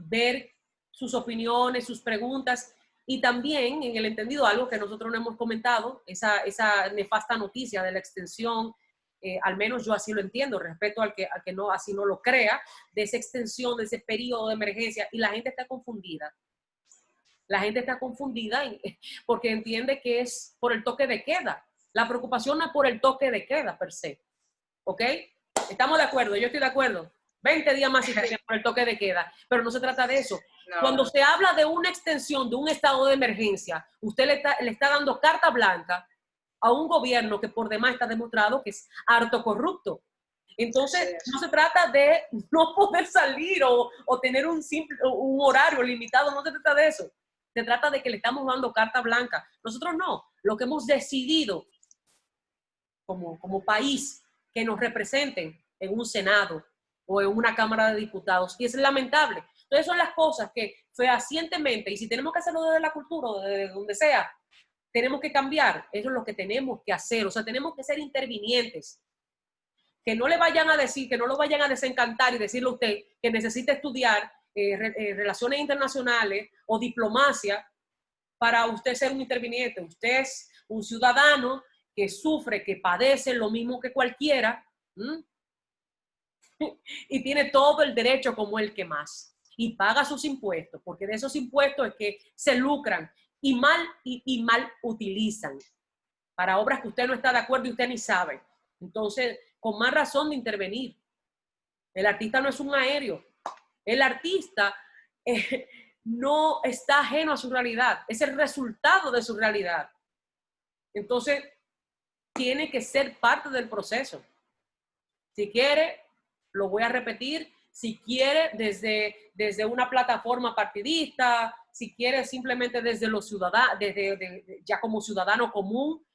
ver sus opiniones, sus preguntas, y también en el entendido algo que nosotros no hemos comentado, esa nefasta noticia de la extensión, al menos yo así lo entiendo, respeto al que no, así no lo crea, de esa extensión, de ese periodo de emergencia, y la gente está confundida. La gente está confundida porque entiende que es por el toque de queda. La preocupación no es por el toque de queda per se, ¿ok? Estamos de acuerdo, yo estoy de acuerdo. 20 días más si quieren por el toque de queda, pero no se trata de eso. No. Cuando se habla de una extensión de un estado de emergencia, usted le está dando carta blanca a un gobierno que por demás está demostrado que es harto corrupto. Entonces, no se trata de no poder salir o tener un horario limitado, no se trata de eso. Se trata de que le estamos dando carta blanca. Nosotros no. Lo que hemos decidido como país, que nos representen en un Senado o en una Cámara de Diputados. Y es lamentable. Entonces son las cosas que fehacientemente, y si tenemos que hacerlo desde la cultura o desde donde sea, tenemos que cambiar. Eso es lo que tenemos que hacer. O sea, tenemos que ser intervinientes. Que no le vayan a decir, que no lo vayan a desencantar y decirle a usted que necesita estudiar relaciones internacionales o diplomacia para usted ser un interviniente. Usted es un ciudadano que sufre, que padece lo mismo que cualquiera, y tiene todo el derecho como el que más. Y paga sus impuestos, porque de esos impuestos es que se lucran y mal utilizan para obras que usted no está de acuerdo y usted ni sabe. Entonces, con más razón de intervenir. El artista no es un aéreo. El artista no está ajeno a su realidad. Es el resultado de su realidad. Entonces, tiene que ser parte del proceso. Si quiere, lo voy a repetir, si quiere desde una plataforma partidista, si quiere simplemente desde los ciudadanos, ya como ciudadano común.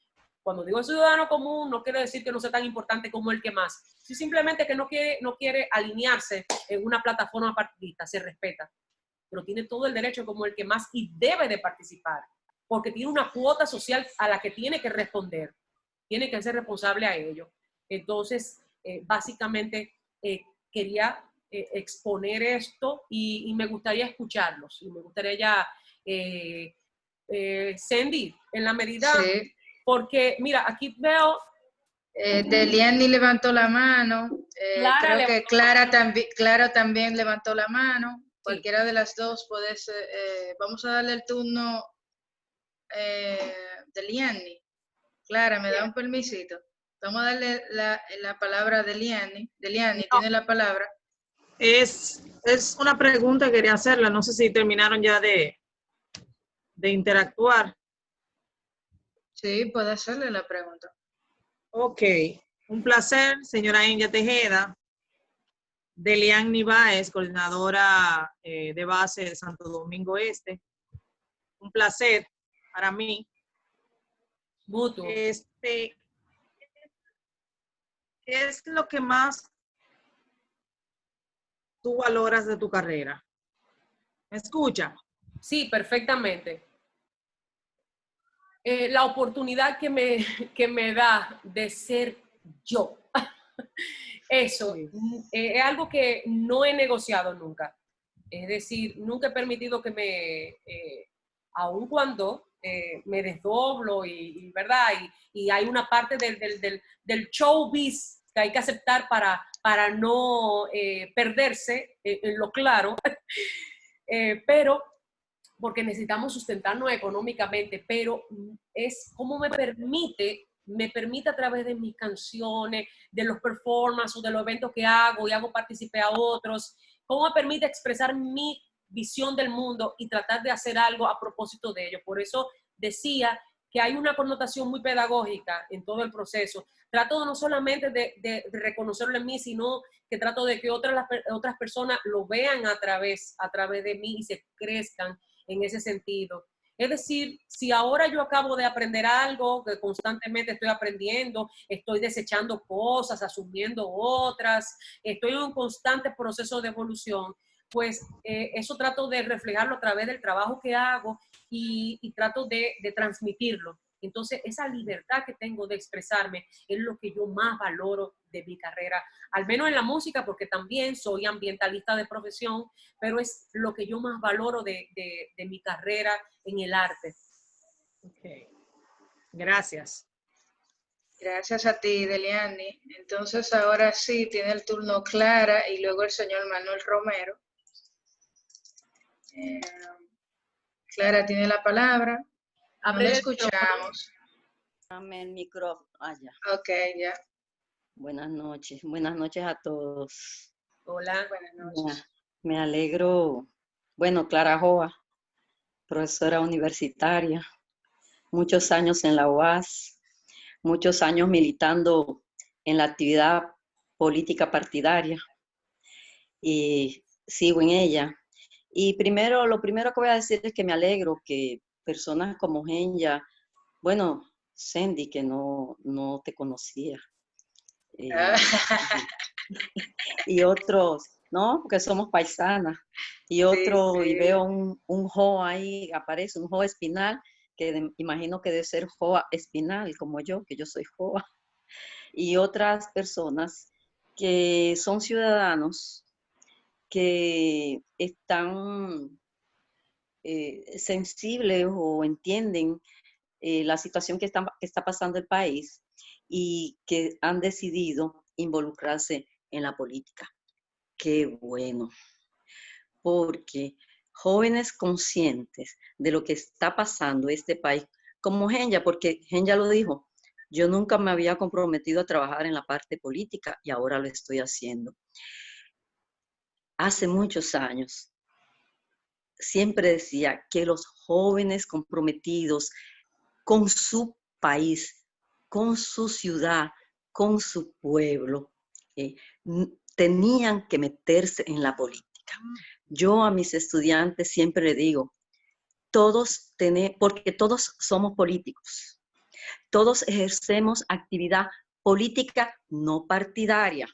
Cuando digo ciudadano común, no quiere decir que no sea tan importante como el que más. Si simplemente que no quiere alinearse en una plataforma partidista, se respeta. Pero tiene todo el derecho como el que más y debe de participar, porque tiene una cuota social a la que tiene que responder. Tiene que ser responsable a ello. Entonces, básicamente, quería exponer esto y me gustaría escucharlos. Y me gustaría ya, Sandy, en la medida... Sí. Porque, mira, aquí veo... Deliani levantó la mano. Clara creo que Clara también levantó la mano. Sí. Cualquiera de las dos puede ser. Vamos a darle el turno Deliani. Clara, ¿me da un permisito? Vamos a darle la palabra a Deliani. Deliani, tiene la palabra. Es una pregunta que quería hacerla. No sé si terminaron ya de interactuar. Sí, puede hacerle la pregunta. Ok. Un placer, señora Enya Tejeda. Deliani Báez, coordinadora de base de Santo Domingo Este. Un placer para mí. Mutuo. ¿Qué es lo que más tú valoras de tu carrera? ¿Me escucha? Sí, perfectamente. La oportunidad que me da de ser yo. Eso Sí. es algo que no he negociado nunca. Es decir, nunca he permitido que aun cuando me desdoblo ¿verdad? Y hay una parte del showbiz que hay que aceptar para no perderse en lo claro, pero porque necesitamos sustentarnos económicamente, pero es como me permite a través de mis canciones, de los performances o de los eventos que hago y hago participar a otros, cómo me permite expresar mi visión del mundo y tratar de hacer algo a propósito de ello. Por eso decía que hay una connotación muy pedagógica en todo el proceso. Trato no solamente de reconocerlo en mí, sino que trato de que otras personas lo vean a través de mí y se crezcan en ese sentido. Es decir, si ahora yo acabo de aprender algo, que constantemente estoy aprendiendo, estoy desechando cosas, asumiendo otras, estoy en un constante proceso de evolución, pues eso trato de reflejarlo a través del trabajo que hago y trato de transmitirlo. Entonces, esa libertad que tengo de expresarme es lo que yo más valoro de mi carrera, al menos en la música, porque también soy ambientalista de profesión, pero es lo que yo más valoro de mi carrera en el arte. Ok. Gracias. Gracias a ti, Deliani. Entonces, ahora sí, tiene el turno Clara y luego el señor Manuel Romero. Clara tiene la palabra. No Abre la el escuchamos. Dame el micrófono. Ah, ya. Ok, ya. Buenas noches a todos. Hola. Buenas noches. Me alegro. Bueno, Clara Joa, profesora universitaria, muchos años en la UAS, muchos años militando en la actividad política partidaria y sigo en ella. Y lo primero que voy a decir es que me alegro que personas como Genya, bueno, Sandy, que no te conocía, y otros, ¿no? Porque somos paisanas. Y otro, Sí, sí. y veo un jo ahí, aparece un jo espinal, que imagino que debe ser joa espinal, como yo, que yo soy joa. Y otras personas que son ciudadanos que están sensibles o entienden la situación que está pasando el país y que han decidido involucrarse en la política. Qué bueno, porque jóvenes conscientes de lo que está pasando en este país, como Genya, porque Genya lo dijo, yo nunca me había comprometido a trabajar en la parte política y ahora lo estoy haciendo. Hace muchos años siempre decía que los jóvenes comprometidos con su país, con su ciudad, con su pueblo, tenían que meterse en la política. Yo a mis estudiantes siempre les digo, porque todos somos políticos, todos ejercemos actividad política no partidaria,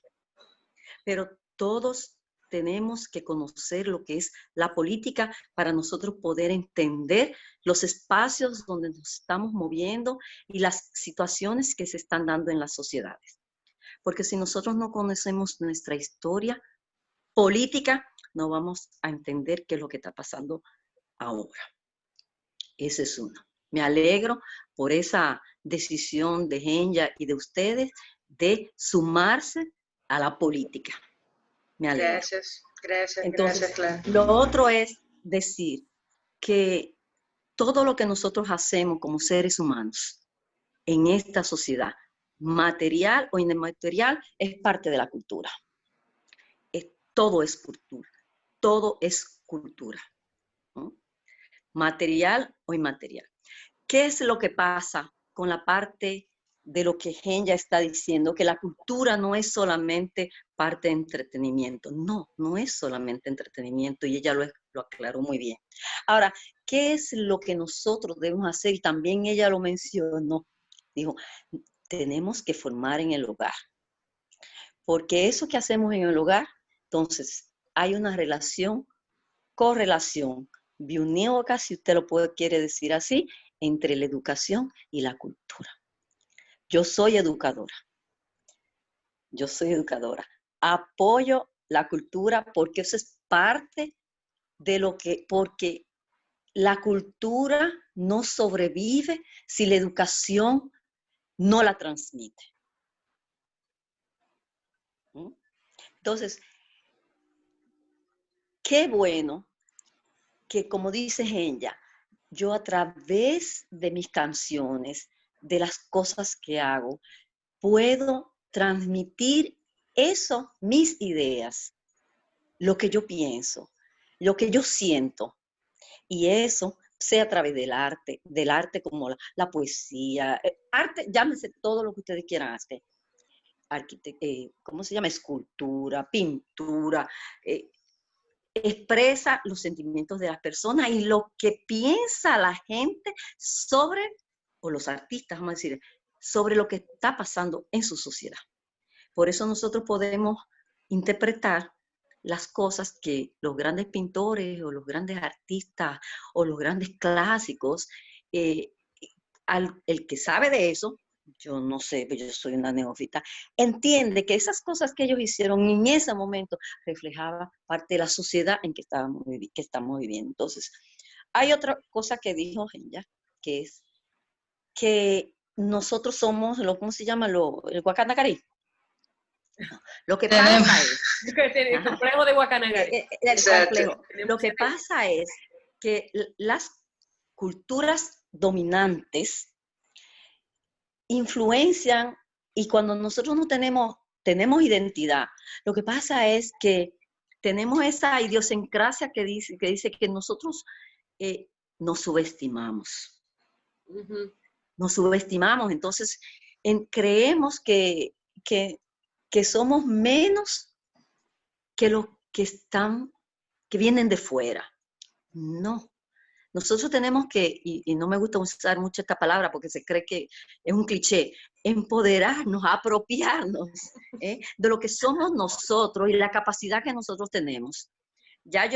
pero todos tenemos que conocer lo que es la política para nosotros poder entender los espacios donde nos estamos moviendo y las situaciones que se están dando en las sociedades. Porque si nosotros no conocemos nuestra historia política, no vamos a entender qué es lo que está pasando ahora. Ese es uno. Me alegro por esa decisión de Genya y de ustedes de sumarse a la política. Me alegro. Gracias, Entonces, Clara. lo otro es decir que todo lo que nosotros hacemos como seres humanos en esta sociedad, material o inmaterial, es parte de la cultura. Todo es cultura. Todo es cultura. ¿No? Material o inmaterial. ¿Qué es lo que pasa con la parte de lo que Genya está diciendo? Que la cultura no es solamente parte de entretenimiento. No, no es solamente entretenimiento y ella lo aclaró muy bien. Ahora, ¿qué es lo que nosotros debemos hacer? Y también ella lo mencionó. Dijo, tenemos que formar en el hogar. Porque eso que hacemos en el hogar, entonces hay una correlación biunívoca, si usted quiere decir así, entre la educación y la cultura. Yo soy educadora. Apoyo la cultura porque eso es parte de porque la cultura no sobrevive si la educación no la transmite. Entonces, qué bueno que, como dice Genya, yo a través de mis canciones, de las cosas que hago, puedo transmitir eso, mis ideas, lo que yo pienso, lo que yo siento. Y eso sea a través del arte como la poesía, arte, llámese todo lo que ustedes quieran hacer. ¿Cómo se llama? Escultura, pintura, expresa los sentimientos de las personas y lo que piensa la gente sobre, o los artistas, vamos a decir, sobre lo que está pasando en su sociedad. Por eso nosotros podemos interpretar las cosas que los grandes pintores o los grandes artistas o los grandes clásicos el que sabe de eso, yo no sé, yo soy una neófita, entiende que esas cosas que ellos hicieron en ese momento reflejaba parte de la sociedad en que estamos viviendo. Entonces, hay otra cosa que dijo Genya, que es que nosotros somos, ¿cómo se llama? El Guacanacarí. Lo que Tenemos- pasa es, El complejo de Guacanagari. el Exacto. complejo. Lo que pasa es que las culturas dominantes influencian, y cuando nosotros no tenemos identidad, lo que pasa es que tenemos esa idiosincrasia que dice que nosotros nos subestimamos. Ujú. Nos subestimamos, entonces creemos que somos menos que los que vienen de fuera. No. Nosotros tenemos que, y no me gusta usar mucho esta palabra porque se cree que es un cliché, empoderarnos, apropiarnos de lo que somos nosotros y la capacidad que nosotros tenemos. Ya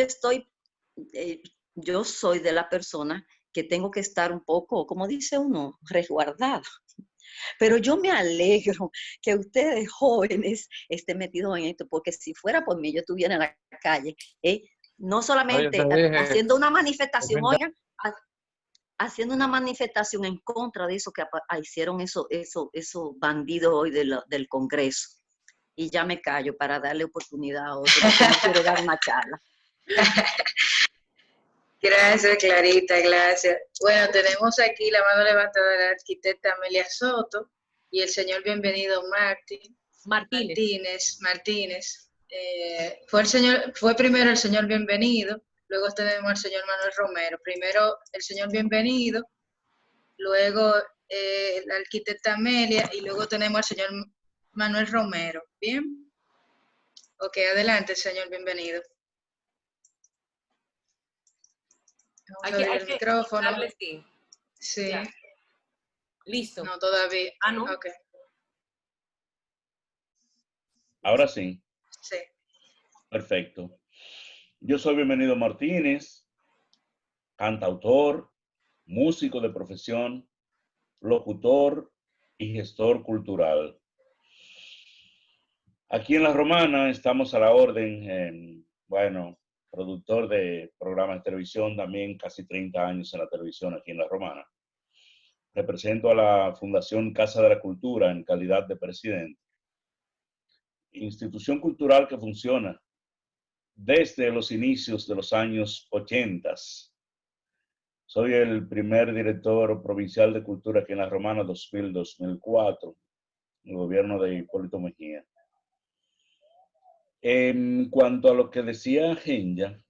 yo soy de la persona que tengo que estar un poco, como dice uno, resguardada. Pero yo me alegro que ustedes jóvenes estén metidos en esto, porque si fuera por mí, yo estuviera en la calle, no solamente haciendo una manifestación, oigan, haciendo una manifestación en contra de eso que hicieron esos bandidos hoy del Congreso. Y ya me callo para darle oportunidad a otro, porque no quiero dar una charla. Gracias, Clarita, gracias. Bueno, tenemos aquí la mano levantada de la arquitecta Amelia Soto y el señor bienvenido Martínez. Martínez. Fue primero el señor bienvenido, luego tenemos al señor Manuel Romero. Primero el señor bienvenido, luego la arquitecta Amelia y luego tenemos al señor Manuel Romero. ¿Bien? Ok, adelante, señor bienvenido. Vamos a abrir el micrófono. Sí. Sí. Ya. Listo. No, todavía. Ah, ¿no? Ok, Ahora sí, sí. perfecto. Yo soy Bienvenido Martínez, cantautor, músico de profesión, locutor y gestor cultural. Aquí en La Romana estamos a la orden, bueno, productor de programas de televisión, también casi 30 años en la televisión aquí en La Romana. Represento a la Fundación Casa de la Cultura en calidad de presidente. Institución cultural que funciona desde los inicios de los años 80. Soy el primer director provincial de cultura aquí en La Romana 2000-2004, el gobierno de Hipólito Mejía. En cuanto a lo que decía Genya,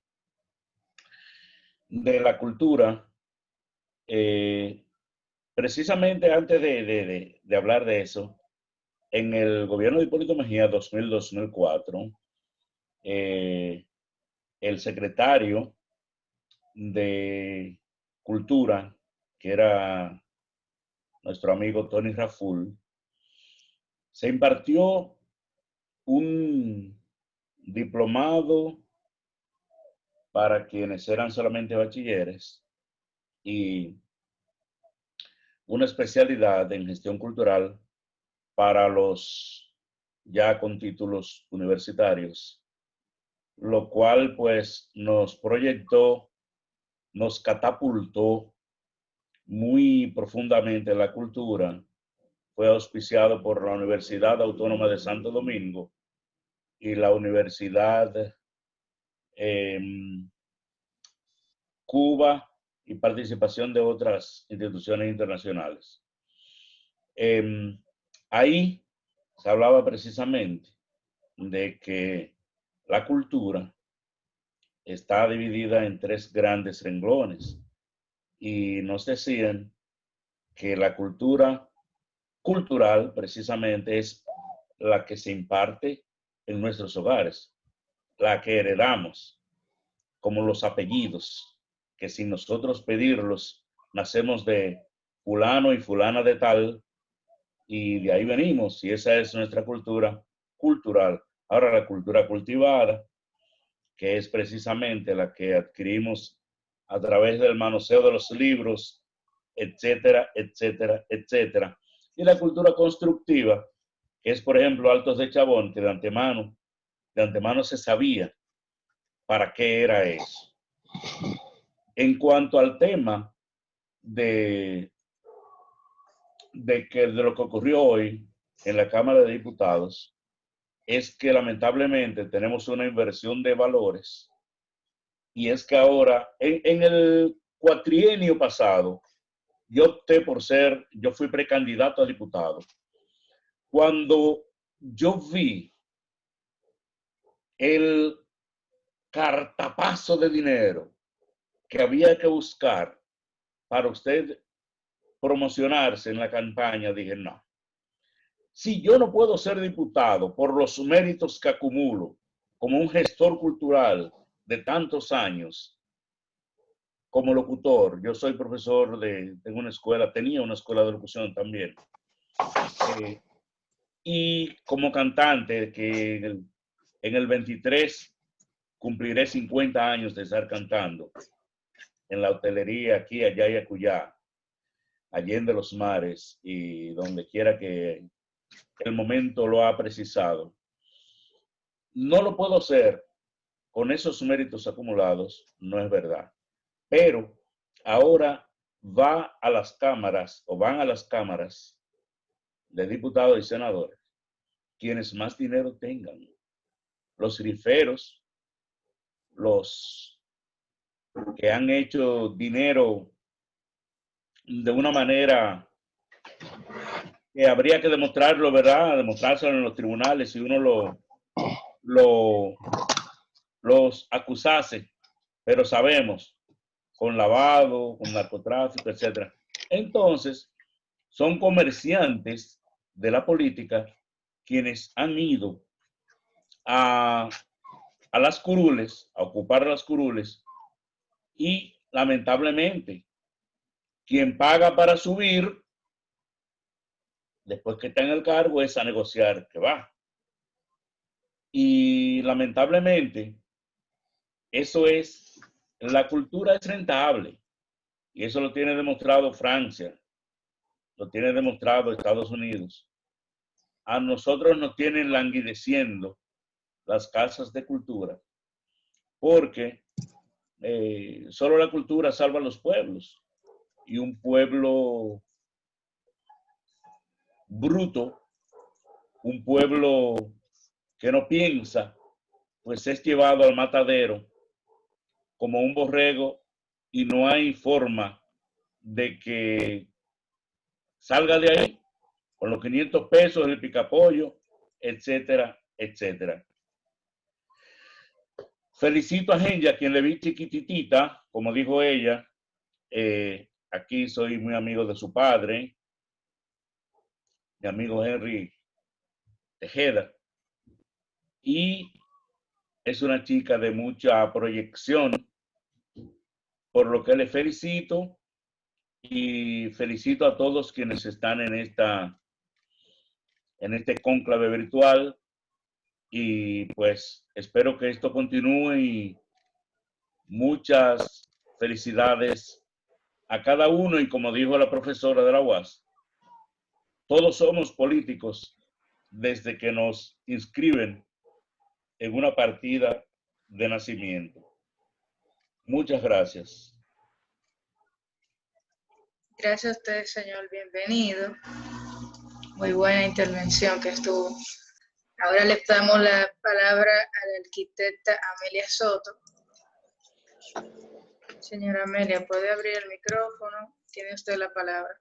de la cultura, precisamente antes de hablar de eso, en el gobierno de Hipólito Mejía 2000-2004, el secretario de Cultura, que era nuestro amigo Tony Raful, se impartió un diplomado para quienes eran solamente bachilleres y una especialidad en gestión cultural para los ya con títulos universitarios, lo cual pues nos proyectó, nos catapultó muy profundamente en la cultura. Fue auspiciado por la Universidad Autónoma de Santo Domingo y la Universidad Cuba y participación de otras instituciones internacionales. Ahí se hablaba precisamente de que la cultura está dividida en 3 grandes renglones y nos decían que la cultura cultural precisamente es la que se imparte en nuestros hogares, la que heredamos, como los apellidos, que sin nosotros pedirlos, nacemos de fulano y fulana de tal, y de ahí venimos, y esa es nuestra cultura cultural. Ahora la cultura cultivada, que es precisamente la que adquirimos a través del manoseo de los libros etcétera, etcétera, etcétera. Y la cultura constructiva, que es, por ejemplo, Altos de Chabón, que de antemano se sabía para qué era eso. En cuanto al tema de lo que ocurrió hoy en la Cámara de Diputados, es que lamentablemente tenemos una inversión de valores, y es que ahora, en el cuatrienio pasado, yo fui precandidato a diputado. Cuando yo vi el cartapazo de dinero que había que buscar para usted promocionarse en la campaña, dije, no. Si yo no puedo ser diputado por los méritos que acumulo como un gestor cultural de tantos años, como locutor, yo soy profesor tenía una escuela de locución también, y como cantante, que en el 23 cumpliré 50 años de estar cantando en la hotelería aquí, allá y acullá, allende los mares y donde quiera que el momento lo ha precisado. No lo puedo hacer con esos méritos acumulados, no es verdad. Pero ahora van a las cámaras de diputados y senadores quienes más dinero tengan. Los riferos, los que han hecho dinero de una manera que habría que demostrarlo, ¿verdad? Demostrárselo en los tribunales si uno los acusase, pero sabemos, con lavado, con narcotráfico, etc. Entonces, son comerciantes de la política quienes han ido a las curules, a ocupar las curules, y lamentablemente, quien paga para subir, después que está en el cargo, es a negociar que va. Y lamentablemente, la cultura es rentable, y eso lo tiene demostrado Francia, lo tiene demostrado Estados Unidos. A nosotros nos tienen languideciendo las casas de cultura, porque solo la cultura salva a los pueblos, y un pueblo bruto, un pueblo que no piensa, pues es llevado al matadero como un borrego, y no hay forma de que salga de ahí con los 500 pesos del picapollo, etcétera, etcétera. Felicito a Henry, a quien le vi chiquititita, como dijo ella. Aquí soy muy amigo de su padre, mi amigo Henry Tejeda, y es una chica de mucha proyección, por lo que le felicito, y felicito a todos quienes están en este cónclave virtual, y pues espero que esto continúe, y muchas felicidades a cada uno. Y como dijo la profesora de la UAS, todos somos políticos desde que nos inscriben en una partida de nacimiento. Muchas gracias. Gracias a usted, señor. Bienvenido. Muy buena intervención que estuvo. Ahora le damos la palabra a la arquitecta Amelia Soto. Señora Amelia, ¿puede abrir el micrófono? Tiene usted la palabra.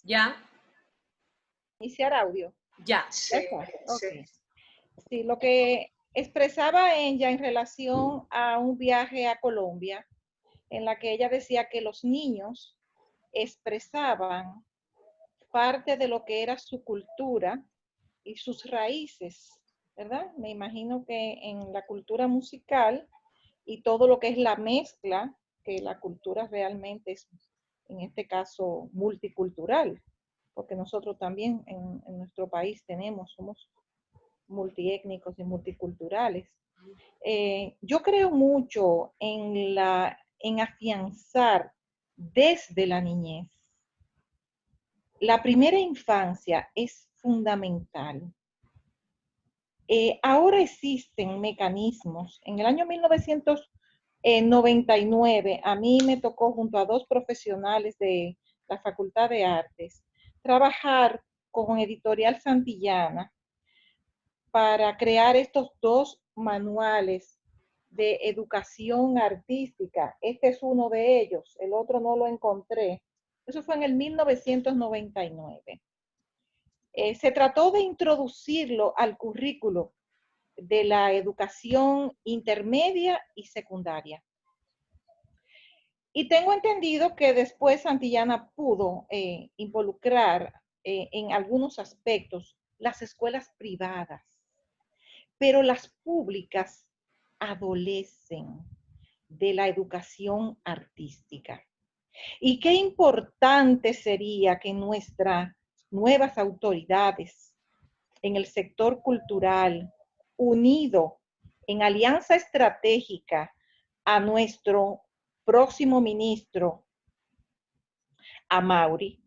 ¿Ya? Iniciar audio. Ya. Sí, Okay. Sí, lo que expresaba ella en relación a un viaje a Colombia, en la que ella decía que los niños expresaban parte de lo que era su cultura y sus raíces, ¿verdad? Me imagino que en la cultura musical y todo lo que es la mezcla, que la cultura realmente es, en este caso, multicultural, porque nosotros también en nuestro país somos multiétnicos y multiculturales. Yo creo mucho en afianzar desde la niñez. La primera infancia es fundamental. Ahora existen mecanismos. En el año 1999, a mí me tocó junto a 2 profesionales de la Facultad de Artes trabajar con Editorial Santillana para crear estos 2 manuales de educación artística. Este es uno de ellos, el otro no lo encontré. Eso fue en el 1999. Se trató de introducirlo al currículo de la educación intermedia y secundaria. Y tengo entendido que después Santillana pudo involucrar en algunos aspectos las escuelas privadas, pero las públicas adolecen de la educación artística. Y qué importante sería que nuestras nuevas autoridades en el sector cultural, unido en alianza estratégica a nuestro próximo ministro, Amaury,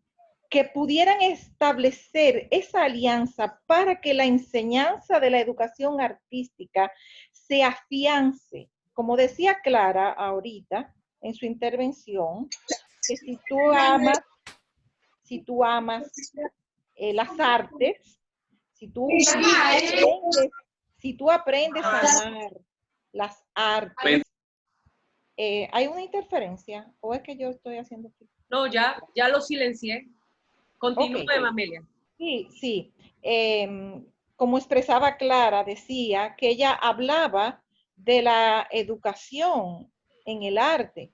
que pudieran establecer esa alianza para que la enseñanza de la educación artística se afiance. Como decía Clara ahorita en su intervención, que si tú amas las artes, si tú aprendes a amar las artes, ¿hay una interferencia o es que yo estoy haciendo aquí? No, ya lo silencié. Continúe, Okay. Amelia. Sí. Como expresaba Clara, decía que ella hablaba de la educación en el arte.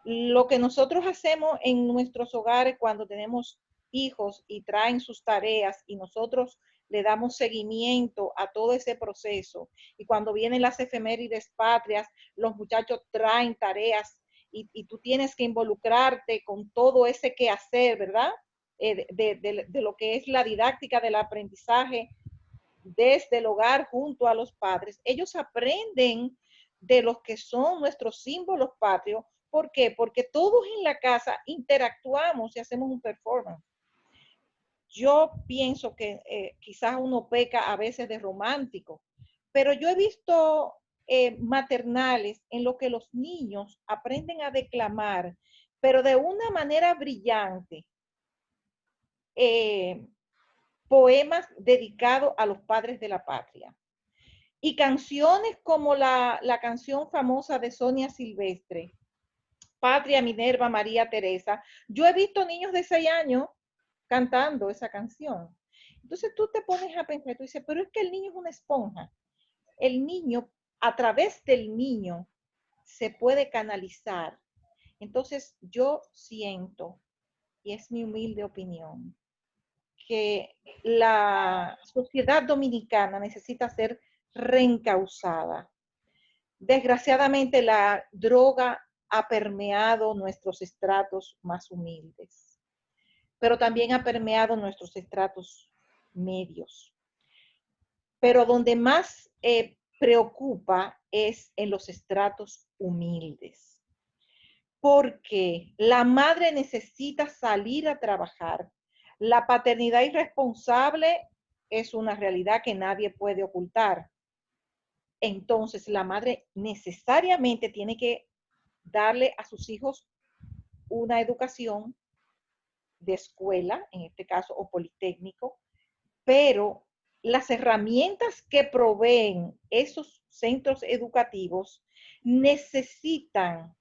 Lo que nosotros hacemos en nuestros hogares cuando tenemos hijos y traen sus tareas y nosotros le damos seguimiento a todo ese proceso. Y cuando vienen las efemérides patrias, los muchachos traen tareas y tú tienes que involucrarte con todo ese quehacer, ¿verdad? De lo que es la didáctica del aprendizaje desde el hogar junto a los padres. Ellos aprenden de los que son nuestros símbolos patrios. ¿Por qué? Porque todos en la casa interactuamos y hacemos un performance. Yo pienso que quizás uno peca a veces de romántico, pero yo he visto maternales en lo que los niños aprenden a declamar, pero de una manera brillante. Poemas dedicados a los padres de la patria. Y canciones como la canción famosa de Sonia Silvestre, Patria, Minerva, María Teresa. Yo he visto niños de 6 años cantando esa canción. Entonces tú te pones a pensar, tú dices, pero es que el niño es una esponja. El niño, a través del niño, se puede canalizar. Entonces yo siento, y es mi humilde opinión, que la sociedad dominicana necesita ser reencauzada. Desgraciadamente la droga ha permeado nuestros estratos más humildes, pero también ha permeado nuestros estratos medios. Pero donde más preocupa es en los estratos humildes, porque la madre necesita salir a trabajar. La paternidad irresponsable es una realidad que nadie puede ocultar. Entonces, la madre necesariamente tiene que darle a sus hijos una educación de escuela, en este caso, o politécnico, pero las herramientas que proveen esos centros educativos necesitan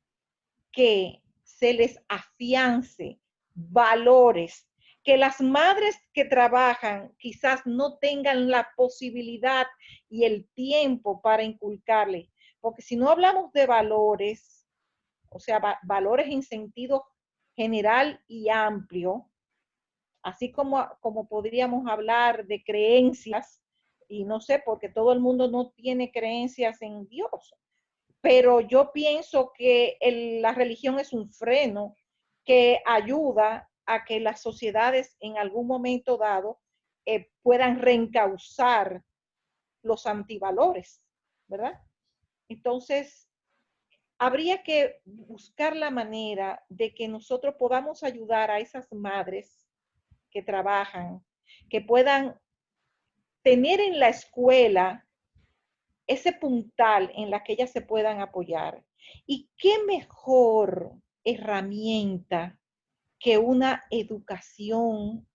que se les afiance valores que las madres que trabajan quizás no tengan la posibilidad y el tiempo para inculcarle. Porque si no hablamos de valores, o sea, valores en sentido general y amplio, así como podríamos hablar de creencias, y no sé, porque todo el mundo no tiene creencias en Dios, pero yo pienso que la religión es un freno que ayuda a que las sociedades en algún momento dado puedan reencauzar los antivalores, ¿verdad? Entonces, habría que buscar la manera de que nosotros podamos ayudar a esas madres que trabajan, que puedan tener en la escuela ese puntal en la que ellas se puedan apoyar. ¿Y qué mejor herramienta que una educación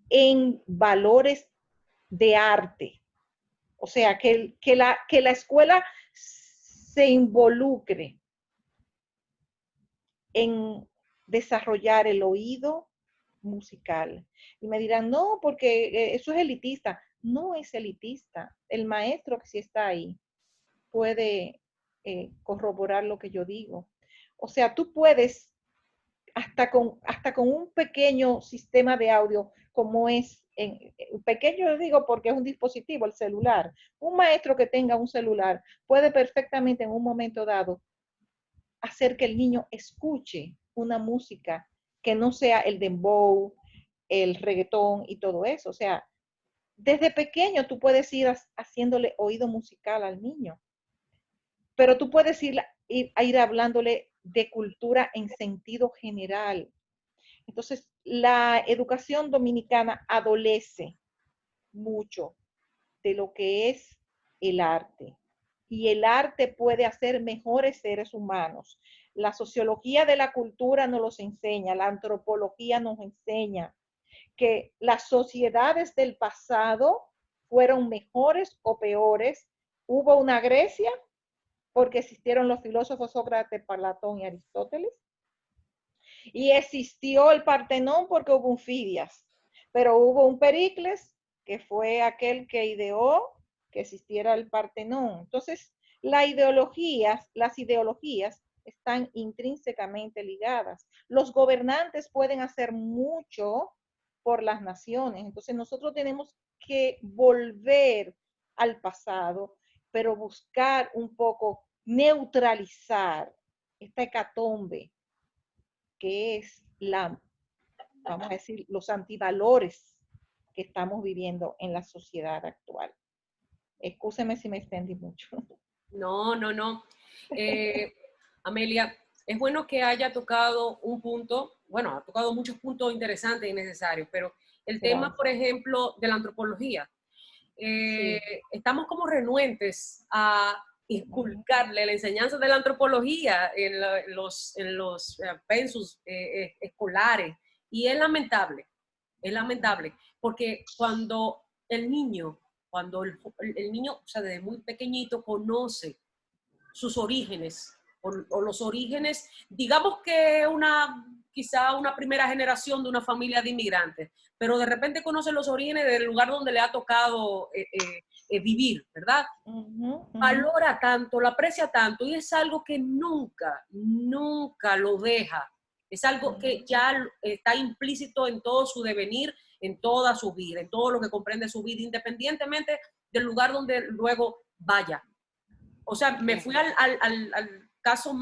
en valores de arte? O sea, que la escuela se involucre en desarrollar el oído musical. Y me dirán, no, porque eso es elitista. No es elitista. El maestro que sí está ahí puede corroborar lo que yo digo. O sea, tú puedes, hasta con un pequeño sistema de audio, como es, pequeño digo porque es un dispositivo, el celular. Un maestro que tenga un celular puede perfectamente en un momento dado hacer que el niño escuche una música que no sea el dembow, el reggaetón y todo eso. O sea, desde pequeño tú puedes ir haciéndole oído musical al niño, pero tú puedes ir hablándole de cultura en sentido general. Entonces, la educación dominicana adolece mucho de lo que es el arte. Y el arte puede hacer mejores seres humanos. La sociología de la cultura nos los enseña, la antropología nos enseña que las sociedades del pasado fueron mejores o peores. Hubo una Grecia porque existieron los filósofos Sócrates, Platón y Aristóteles. Y existió el Partenón porque hubo un Fidias. Pero hubo un Pericles, que fue aquel que ideó que existiera el Partenón. Entonces, las ideologías están intrínsecamente ligadas. Los gobernantes pueden hacer mucho por las naciones. Entonces, nosotros tenemos que volver al pasado, pero buscar un poco neutralizar esta hecatombe que es vamos a decir, los antivalores que estamos viviendo en la sociedad actual. Excúseme si me extendí mucho. No, no, no. Amelia, es bueno que haya tocado un punto, bueno, ha tocado muchos puntos interesantes y necesarios, pero el tema, por ejemplo, de la antropología, Sí. estamos como renuentes a inculcarle la enseñanza de la antropología en los pensus escolares, y es lamentable, porque cuando el niño, o sea, desde muy pequeñito conoce sus orígenes, o los orígenes, digamos que quizá una primera generación de una familia de inmigrantes, pero de repente conoce los orígenes del lugar donde le ha tocado vivir, ¿verdad? Valora tanto, lo aprecia tanto, y es algo que nunca lo deja. Es algo que ya está implícito en todo su devenir, en toda su vida, en todo lo que comprende su vida, independientemente del lugar donde luego vaya. O sea, me fui al caso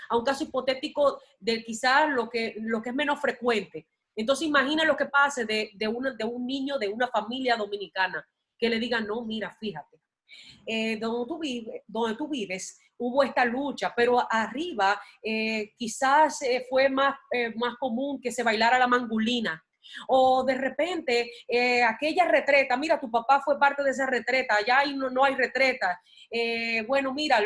a un caso hipotético de quizás lo que es menos frecuente. Entonces imagina lo que pase de un niño de una familia dominicana, que le digan, no, mira, fíjate, donde tú vives hubo esta lucha, pero arriba quizás fue más común que se bailara la mangulina. O de repente, aquella retreta, mira, tu papá fue parte de esa retreta, allá no hay retreta. Bueno, mira,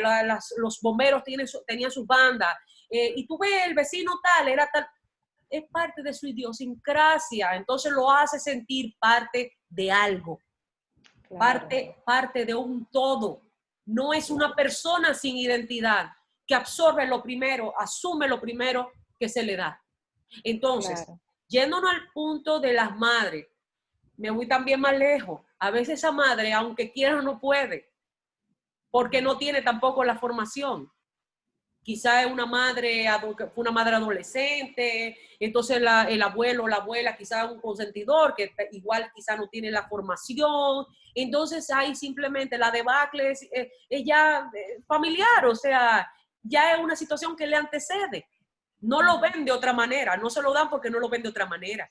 los bomberos tenían sus bandas. Y tú ves, el vecino tal, era tal. Es parte de su idiosincrasia, entonces lo hace sentir parte de algo. Claro. Parte de un todo. No es una persona sin identidad que absorbe lo primero, asume lo primero que se le da. Entonces, claro, yéndonos al punto de las madres, me voy también más lejos. A veces esa madre, aunque quiera, no puede, porque no tiene tampoco la formación. Quizá es una madre, fue una madre adolescente, entonces el abuelo o la abuela quizá un consentidor que igual quizá no tiene la formación. Entonces hay simplemente la debacle, es ya familiar, o sea, ya es una situación que le antecede. no lo ven de otra manera, no se lo dan porque no lo ven de otra manera.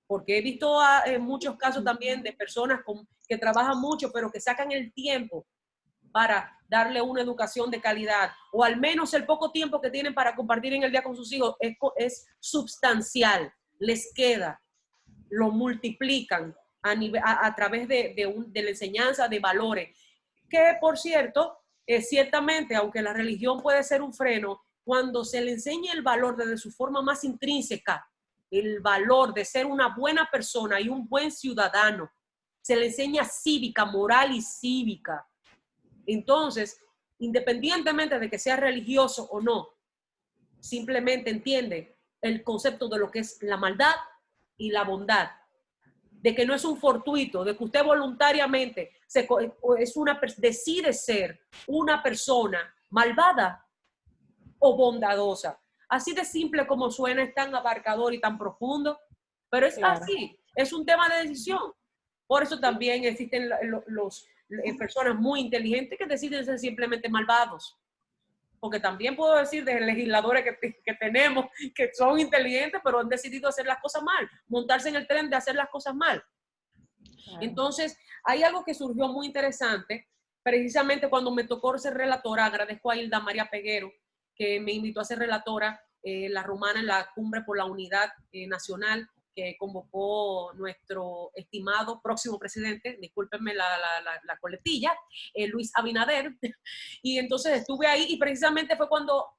Porque he visto en muchos casos también de personas que trabajan mucho, pero que sacan el tiempo para darle una educación de calidad, o al menos el poco tiempo que tienen para compartir en el día con sus hijos es sustancial, les queda, lo multiplican a través de la enseñanza de valores, que por cierto, ciertamente, aunque la religión puede ser un freno, cuando se le enseña el valor desde su forma más intrínseca, el valor de ser una buena persona y un buen ciudadano, se le enseña cívica, moral y cívica. Entonces, independientemente de que sea religioso o no, simplemente entiende el concepto de lo que es la maldad y la bondad, de que no es un fortuito, de que usted voluntariamente decide ser una persona malvada o bondadosa. Así de simple como suena, es tan abarcador y tan profundo, pero es así, es un tema de decisión. Por eso también existen personas muy inteligentes que deciden ser simplemente malvados. Porque también puedo decir de legisladores que tenemos que son inteligentes, pero han decidido hacer las cosas mal, montarse en el tren de hacer las cosas mal. Entonces, hay algo que surgió muy interesante, precisamente cuando me tocó ser relatora. Agradezco a Hilda María Peguero, que me invitó a ser relatora la romana en la Cumbre por la Unidad Nacional, que convocó nuestro estimado próximo presidente, discúlpenme la coletilla, Luis Abinader. Y entonces estuve ahí y precisamente fue cuando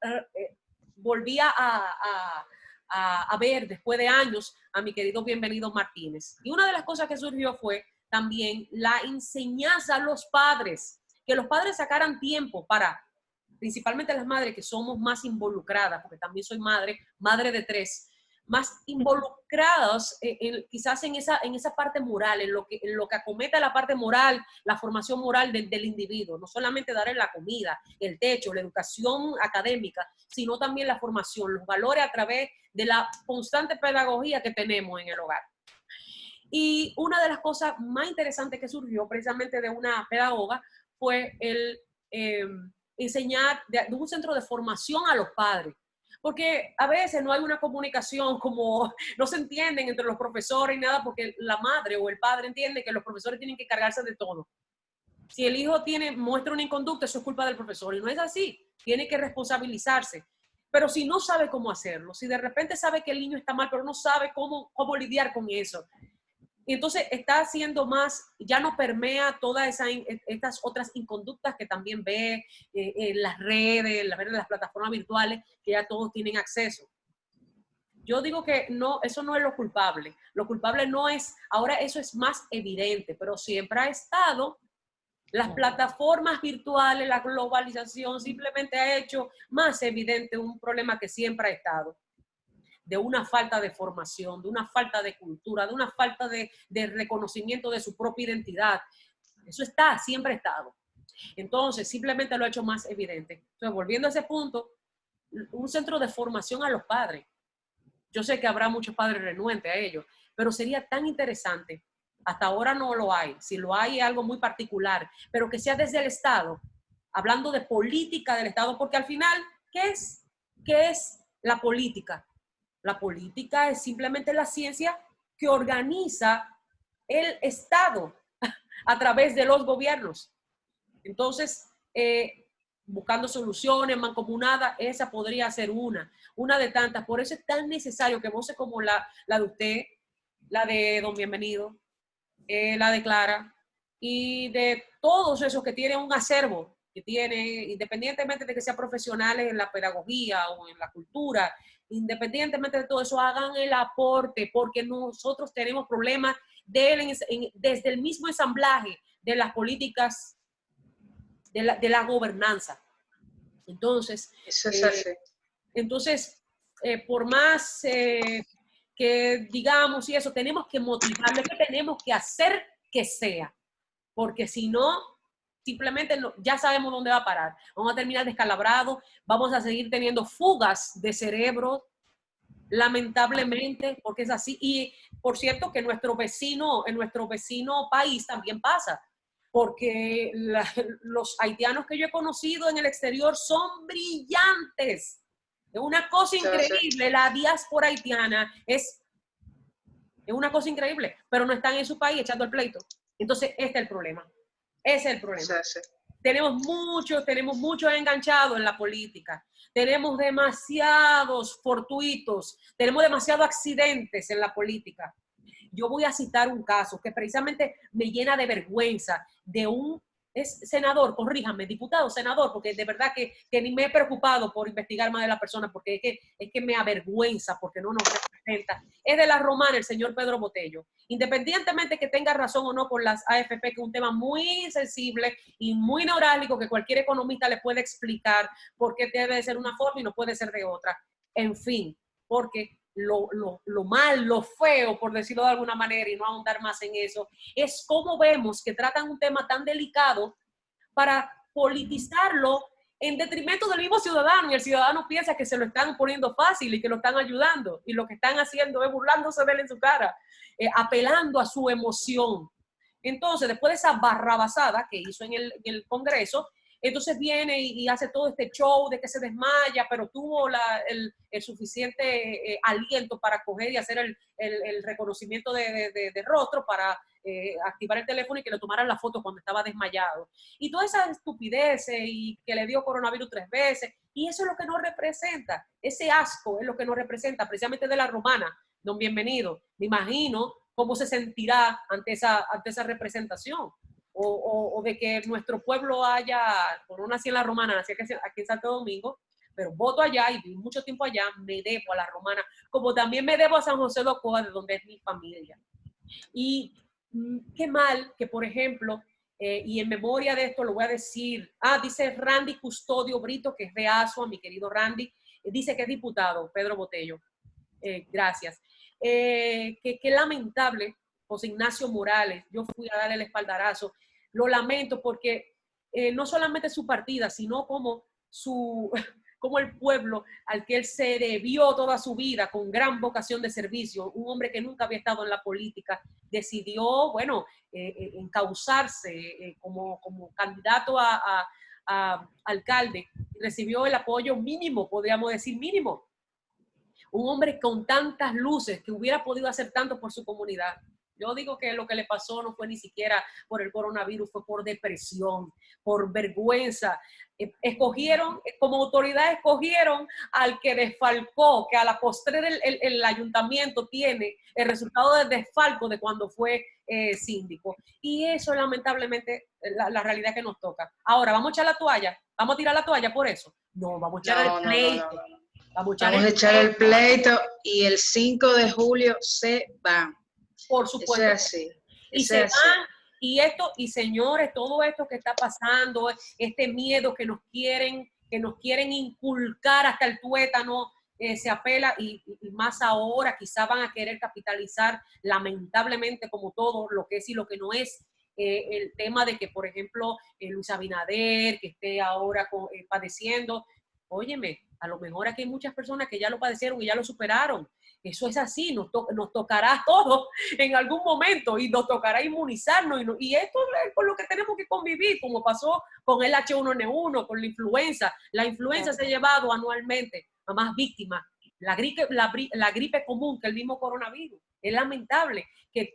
volví a ver después de años a mi querido Bienvenido Martínez. Y una de las cosas que surgió fue también la enseñanza a los padres, que los padres sacaran tiempo para, principalmente las madres que somos más involucradas, porque también soy madre de 3, más involucradas quizás en esa parte moral, en lo que acometa la parte moral, la formación moral del individuo, no solamente darle la comida, el techo, la educación académica, sino también la formación, los valores a través de la constante pedagogía que tenemos en el hogar. Y una de las cosas más interesantes que surgió precisamente de una pedagoga fue el enseñar de un centro de formación a los padres. Porque a veces no hay una comunicación, como no se entienden entre los profesores y nada, porque la madre o el padre entiende que los profesores tienen que cargarse de todo. Si el hijo muestra una inconducta, eso es culpa del profesor, y no es así, tiene que responsabilizarse. Pero si no sabe cómo hacerlo, si de repente sabe que el niño está mal, pero no sabe cómo lidiar con eso, y entonces está haciendo más, ya no permea todas estas otras inconductas que también ve en las redes, las plataformas virtuales, que ya todos tienen acceso. Yo digo que no, eso no es lo culpable. Lo culpable no es, ahora eso es más evidente, pero siempre ha estado. Las plataformas virtuales, la globalización simplemente ha hecho más evidente un problema que siempre ha estado, de una falta de formación, de una falta de cultura, de una falta de reconocimiento de su propia identidad. Eso siempre ha estado. Entonces, simplemente lo ha hecho más evidente. Entonces, volviendo a ese punto, un centro de formación a los padres. Yo sé que habrá muchos padres renuentes a ello, pero sería tan interesante. Hasta ahora no lo hay. Si lo hay, es algo muy particular, pero que sea desde el Estado, hablando de política del Estado, porque al final, ¿qué es la política? La política es simplemente la ciencia que organiza el Estado a través de los gobiernos. Entonces, buscando soluciones mancomunadas, esa podría ser una de tantas. Por eso es tan necesario que voces como la de usted, la de Don Bienvenido, la de Clara, y de todos esos que tienen un acervo, que tiene, independientemente de que sean profesionales en la pedagogía o en la cultura, independientemente de todo eso, hagan el aporte, porque nosotros tenemos problemas desde el mismo ensamblaje de las políticas de la gobernanza. Entonces, eso es así. Entonces, por más que digamos y eso, tenemos que motivarlo, que tenemos que hacer que sea, porque si no, simplemente ya sabemos dónde va a parar. Vamos a terminar descalabrados, vamos a seguir teniendo fugas de cerebro, lamentablemente, porque es así. Y por cierto que en nuestro vecino país también pasa, porque los haitianos que yo he conocido en el exterior son brillantes, Es una cosa Sí, increíble. La diáspora haitiana es una cosa increíble, pero no están en su país echando el pleito. Entonces, este es el problema. Ese es el problema. sí. Tenemos muchos enganchados en la política. Tenemos demasiados fortuitos. Tenemos demasiados accidentes en la política. Yo voy a citar un caso que precisamente me llena de vergüenza de un senador, corríjame, diputado, senador, porque de verdad que ni me he preocupado por investigar más de la persona, porque es que me avergüenza, porque no nos representa. Es de la Romana, el señor Pedro Botello. Independientemente que tenga razón o no con las AFP, que es un tema muy sensible y muy neurálgico, que cualquier economista le puede explicar por qué debe de ser una forma y no puede ser de otra. En fin, porque lo mal, lo feo, por decirlo de alguna manera, y no ahondar más en eso, es cómo vemos que tratan un tema tan delicado para politizarlo en detrimento del mismo ciudadano, y el ciudadano piensa que se lo están poniendo fácil y que lo están ayudando, y lo que están haciendo es burlándose de él en su cara, apelando a su emoción. Entonces, después de esa barrabasada que hizo en el Congreso, entonces viene y hace todo este show de que se desmaya, pero tuvo el suficiente aliento para coger y hacer el reconocimiento de rostro para activar el teléfono y que le tomaran la foto cuando estaba desmayado. Y toda esa estupidez y que le dio coronavirus 3 veces, y eso es lo que nos representa, ese asco es lo que nos representa, precisamente de la Romana. Don Bienvenido, me imagino cómo se sentirá ante esa representación. O de que nuestro pueblo haya, por no nací en la Romana, nací aquí en Santo Domingo, pero voto allá y viví mucho tiempo allá, me debo a la Romana, como también me debo a San José de Ocoa, de donde es mi familia. Y qué mal que, por ejemplo, y en memoria de esto lo voy a decir, dice Randy Custodio Brito, que es de Asua, mi querido Randy, dice que es diputado, Pedro Botello. Gracias. Qué lamentable, José Ignacio Morales, yo fui a darle el espaldarazo, lo lamento porque no solamente su partida, sino como el pueblo al que él se debió toda su vida con gran vocación de servicio, un hombre que nunca había estado en la política, decidió, bueno, encauzarse como candidato a alcalde, recibió el apoyo mínimo, podríamos decir mínimo. Un hombre con tantas luces que hubiera podido hacer tanto por su comunidad. Yo digo que lo que le pasó no fue ni siquiera por el coronavirus, fue por depresión, por vergüenza. Como autoridad escogieron al que desfalcó, que a la postre el ayuntamiento tiene el resultado del desfalco de cuando fue síndico. Y eso es lamentablemente la realidad que nos toca. Ahora, ¿vamos a echar la toalla? ¿Vamos a tirar la toalla por eso? No, vamos a echar el pleito. No. Vamos a echar el pleito y el 5 de julio se van. Por supuesto. Eso es así. Y se van, y señores, todo esto que está pasando, este miedo que nos quieren inculcar hasta el tuétano, se apela, y más ahora quizá van a querer capitalizar, lamentablemente, como todo lo que es y lo que no es, el tema de que, por ejemplo, Luis Abinader, que esté ahora padeciendo. Óyeme, a lo mejor aquí hay muchas personas que ya lo padecieron y ya lo superaron. Eso es así, nos tocará a todos en algún momento y nos tocará inmunizarnos. Y esto es con lo que tenemos que convivir, como pasó con el H1N1, con la influenza. La influenza se ha llevado anualmente a más víctimas. La gripe común que el mismo coronavirus. Es lamentable que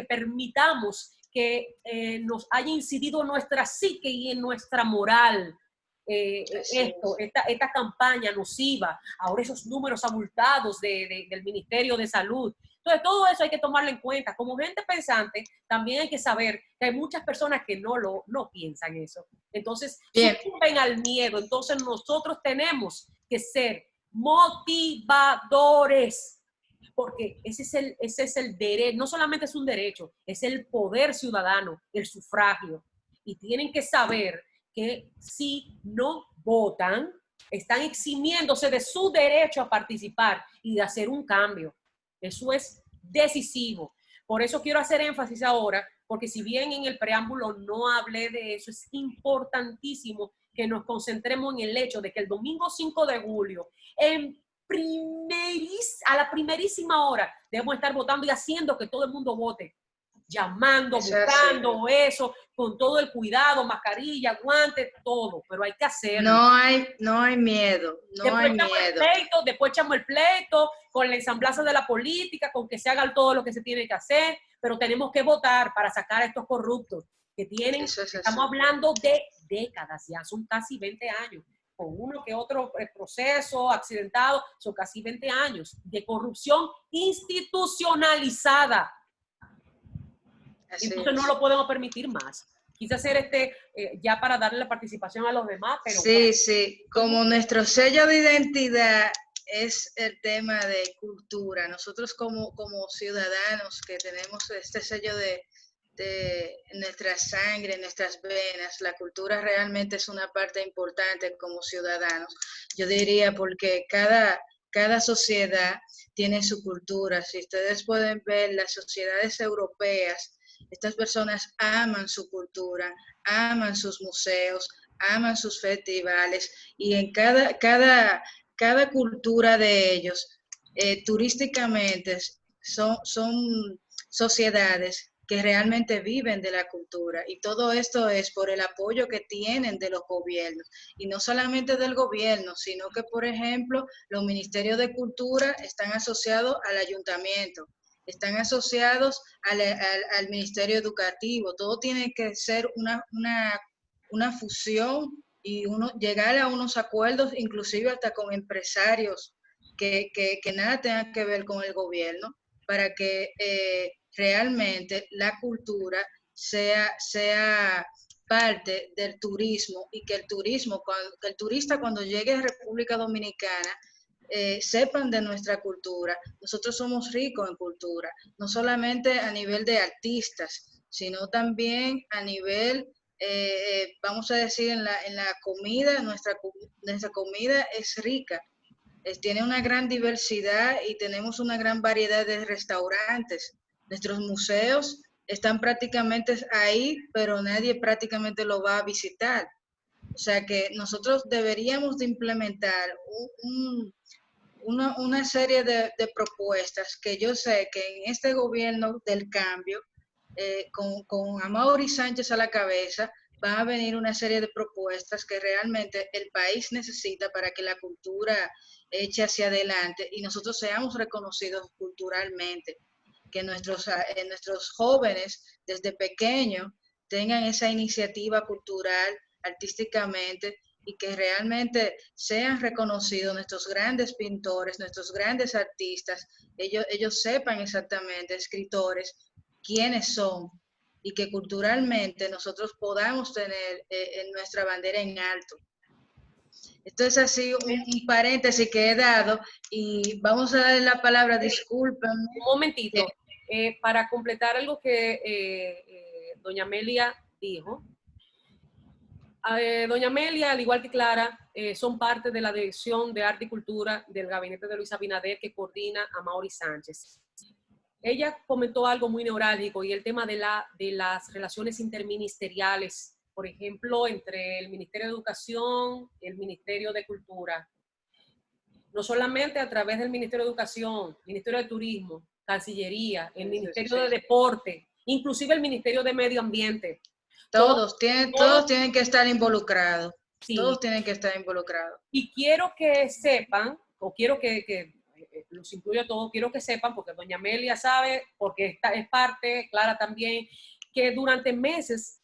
permitamos que nos haya incidido en nuestra psique y en nuestra moral. Esta campaña nociva, ahora esos números abultados del Ministerio de Salud. Entonces, todo eso hay que tomarlo en cuenta. Como gente pensante, también hay que saber que hay muchas personas que no piensan eso. Entonces, sucumben al miedo. Entonces, nosotros tenemos que ser motivadores, porque ese es el derecho, no solamente es un derecho, es el poder ciudadano, el sufragio. Y tienen que saber que si no votan, están eximiéndose de su derecho a participar y de hacer un cambio. Eso es decisivo. Por eso quiero hacer énfasis ahora, porque si bien en el preámbulo no hablé de eso, es importantísimo que nos concentremos en el hecho de que el domingo 5 de julio, a la primerísima hora, debemos estar votando y haciendo que todo el mundo vote. llamando, Eso es buscando eso, con todo el cuidado, mascarilla, guantes, todo, pero hay que hacerlo. No hay miedo, no hay miedo. Después echamos el pleito con el ensamblazo de la política, con que se haga todo lo que se tiene que hacer, pero tenemos que votar para sacar a estos corruptos que tienen, estamos hablando de décadas, ya son casi 20 años, con uno que otro proceso accidentado, son casi 20 años de corrupción institucionalizada. Entonces no lo podemos permitir más. Quise hacer ya para darle la participación a los demás, pero... Sí, sí, como nuestro sello de identidad es el tema de cultura, nosotros como ciudadanos que tenemos este sello de nuestra sangre, nuestras venas, la cultura realmente es una parte importante como ciudadanos. Yo diría porque cada sociedad tiene su cultura. Si ustedes pueden ver las sociedades europeas, estas personas aman su cultura, aman sus museos, aman sus festivales, y en cada cultura de ellos, turísticamente, son sociedades que realmente viven de la cultura, y todo esto es por el apoyo que tienen de los gobiernos, y no solamente del gobierno, sino que, por ejemplo, los ministerios de cultura están asociados al ayuntamiento, están asociados al ministerio educativo, todo tiene que ser una fusión y llegar a unos acuerdos, inclusive hasta con empresarios que nada tengan que ver con el gobierno, para que realmente la cultura sea parte del turismo, y que el turista cuando llegue a República Dominicana sepan de nuestra cultura. Nosotros somos ricos en cultura, no solamente a nivel de artistas, sino también a nivel, vamos a decir, en la comida. Nuestra comida es rica. Tiene una gran diversidad y tenemos una gran variedad de restaurantes. Nuestros museos están prácticamente ahí, pero nadie prácticamente lo va a visitar. O sea que nosotros deberíamos de implementar una serie de propuestas que yo sé que en este gobierno del cambio, con Amaury Sánchez a la cabeza, va a venir una serie de propuestas que realmente el país necesita para que la cultura eche hacia adelante y nosotros seamos reconocidos culturalmente, que nuestros jóvenes desde pequeños tengan esa iniciativa cultural, artísticamente, y que realmente sean reconocidos nuestros grandes pintores, nuestros grandes artistas, ellos sepan exactamente, escritores, quiénes son, y que culturalmente nosotros podamos tener nuestra bandera en alto. Esto es así un paréntesis que he dado, y vamos a darle la palabra, discúlpenme. Un momentito, para completar algo que doña Amelia dijo. Doña Amelia, al igual que Clara, son parte de la Dirección de Arte y Cultura del gabinete de Luis Abinader, que coordina a Amaury Sánchez. Ella comentó algo muy neurálgico, y el tema de las relaciones interministeriales, por ejemplo, entre el Ministerio de Educación y el Ministerio de Cultura. No solamente a través del Ministerio de Educación, Ministerio de Turismo, Cancillería, el Ministerio de Deporte, inclusive el Ministerio de Medio Ambiente. Todos tienen que estar involucrados. Sí. Todos tienen que estar involucrados. Y quiero que sepan, o quiero que los incluyo a todos, quiero que sepan, porque doña Amelia sabe, porque esta es parte, Clara también, que durante meses,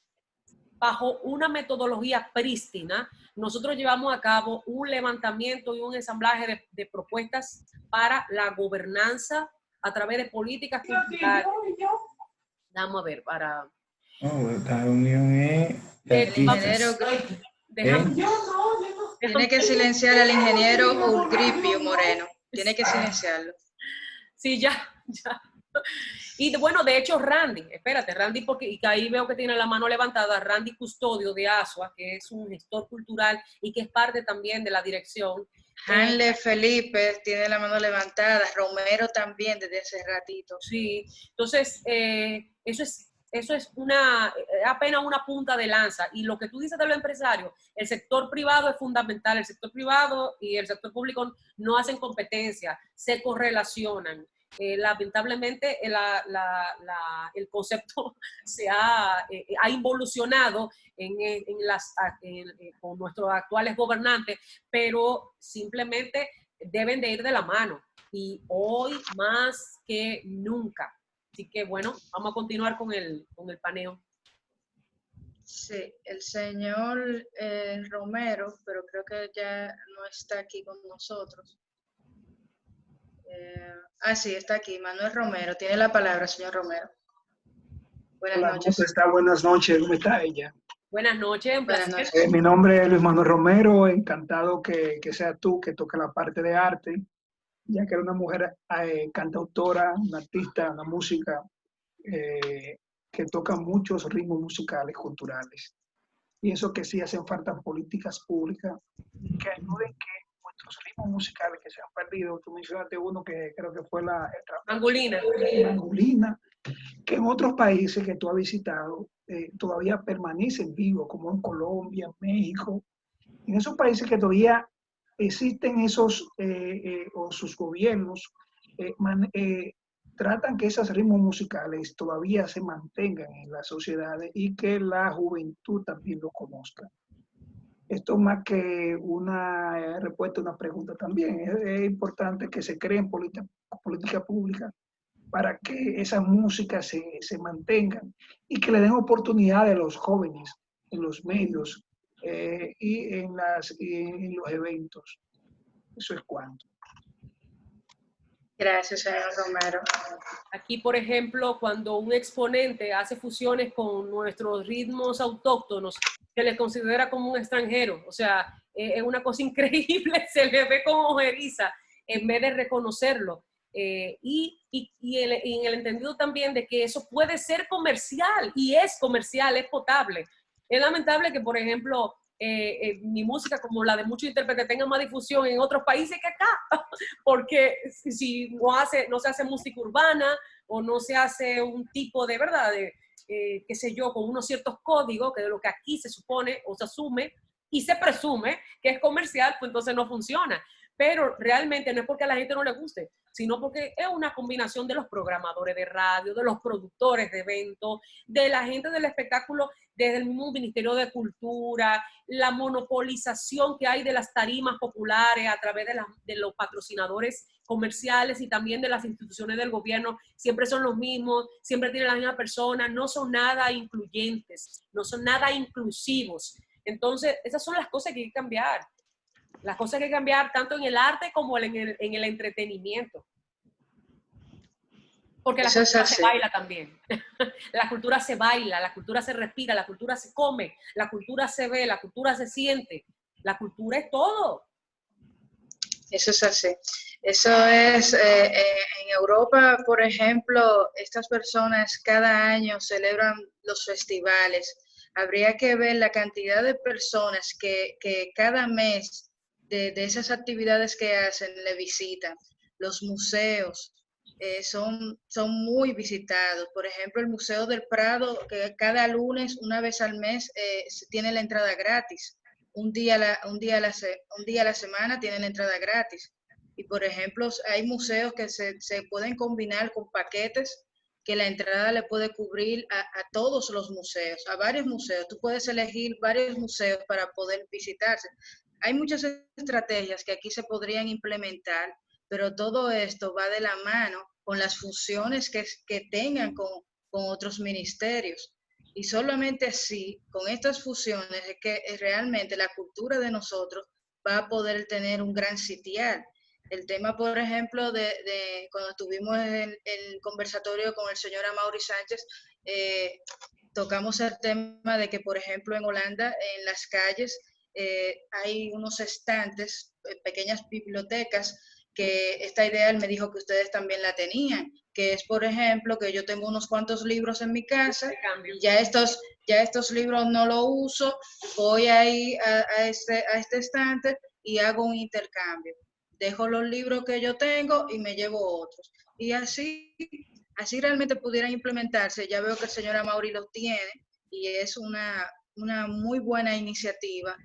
bajo una metodología prístina, nosotros llevamos a cabo un levantamiento y un ensamblaje de propuestas para la gobernanza a través de políticas culturales. Vamos a ver, para... la unión es el ingeniero. Tiene que silenciar al ingeniero Ulgripio Moreno. Tiene que silenciarlo. Sí, ya. Y bueno, de hecho, Randy, espérate, Randy, y que ahí veo que tiene la mano levantada, Randy Custodio de ASUA, que es un gestor cultural y que es parte también de la dirección. Hanle Felipe tiene la mano levantada, Romero también desde hace ratito. Sí, entonces, eso es apenas una punta de lanza. Y lo que tú dices de los empresarios, el sector privado es fundamental. El sector privado y el sector público no hacen competencia, se correlacionan. lamentablemente el concepto se ha involucionado con nuestros actuales gobernantes, pero simplemente deben de ir de la mano y hoy más que nunca. Así que bueno, vamos a continuar con el paneo. Sí, el señor Romero, pero creo que ya no está aquí con nosotros. Sí, está aquí, Manuel Romero. Tiene la palabra, señor Romero. Buenas Hola, noches. ¿cómo está? Buenas noches, ¿cómo está ella? Buenas noches, un Buenas placer. noches. Mi nombre es Luis Manuel Romero, encantado que sea tú que toque la parte de arte, ya que eres una mujer cantautora, una artista, una música que toca muchos ritmos musicales, culturales. Pienso que sí hacen falta políticas públicas que ayuden que nuestros ritmos musicales que se han perdido, tú mencionaste uno que creo que fue la Angulina. Angulina, que en otros países que tú has visitado todavía permanecen vivos, como en Colombia, México. En esos países que todavía existen esos, o sus gobiernos, tratan que esos ritmos musicales todavía se mantengan en las sociedades y que la juventud también lo conozca. Esto más que una respuesta a una pregunta también. Es importante que se creen políticas públicas para que esas músicas se mantengan y que le den oportunidades a los jóvenes en los medios y en los eventos. Eso es cuanto. Gracias, señor Romero. Aquí, por ejemplo, cuando un exponente hace fusiones con nuestros ritmos autóctonos, se le considera como un extranjero. O sea, es una cosa increíble, se le ve como ojeriza en vez de reconocerlo. Y en el entendido también de que eso puede ser comercial, y es comercial, es potable. Es lamentable que, por ejemplo, mi música, como la de muchos intérpretes, tenga más difusión en otros países que acá, porque si no se hace música urbana o no se hace un tipo de verdad, qué sé yo, con unos ciertos códigos, que de lo que aquí se supone o se asume y se presume que es comercial, pues entonces no funciona. Pero realmente no es porque a la gente no le guste, sino porque es una combinación de los programadores de radio, de los productores de eventos, de la gente del espectáculo, desde el mismo Ministerio de Cultura, la monopolización que hay de las tarimas populares a través de los patrocinadores comerciales y también de las instituciones del gobierno, siempre son los mismos, siempre tienen la misma persona, no son nada incluyentes, no son nada inclusivos. Entonces, esas son las cosas que hay que cambiar. Las cosas que hay que cambiar tanto en el arte como en el entretenimiento. Porque la cultura se baila también. La cultura se baila, la cultura se respira, la cultura se come, la cultura se ve, la cultura se siente. La cultura es todo. Eso es así. Eso es, en Europa, por ejemplo, estas personas cada año celebran los festivales. Habría que ver la cantidad de personas que cada mes de esas actividades que hacen le visitan. Los museos son muy visitados. Por ejemplo, el Museo del Prado, que cada lunes, una vez al mes, tiene la entrada gratis. Un día a la semana tienen la entrada gratis. Y por ejemplo, hay museos que se pueden combinar con paquetes que la entrada le puede cubrir a todos los museos, a varios museos. Tú puedes elegir varios museos para poder visitarse. Hay muchas estrategias que aquí se podrían implementar, pero todo esto va de la mano con las funciones que tengan con otros ministerios. Y solamente así, con estas fusiones, es que realmente la cultura de nosotros va a poder tener un gran sitial. El tema, por ejemplo, de cuando tuvimos el conversatorio con el señor Amaury Sánchez, tocamos el tema de que, por ejemplo, en Holanda, en las calles, hay unos estantes, pequeñas bibliotecas, que esta idea él me dijo que ustedes también la tenían, que es, por ejemplo, que yo tengo unos cuantos libros en mi casa y ya estos libros no los uso, voy ahí a este estante y hago un intercambio. Dejo los libros que yo tengo y me llevo otros. Y así realmente pudieran implementarse. Ya veo que el señor Amaury los tiene y es una muy buena iniciativa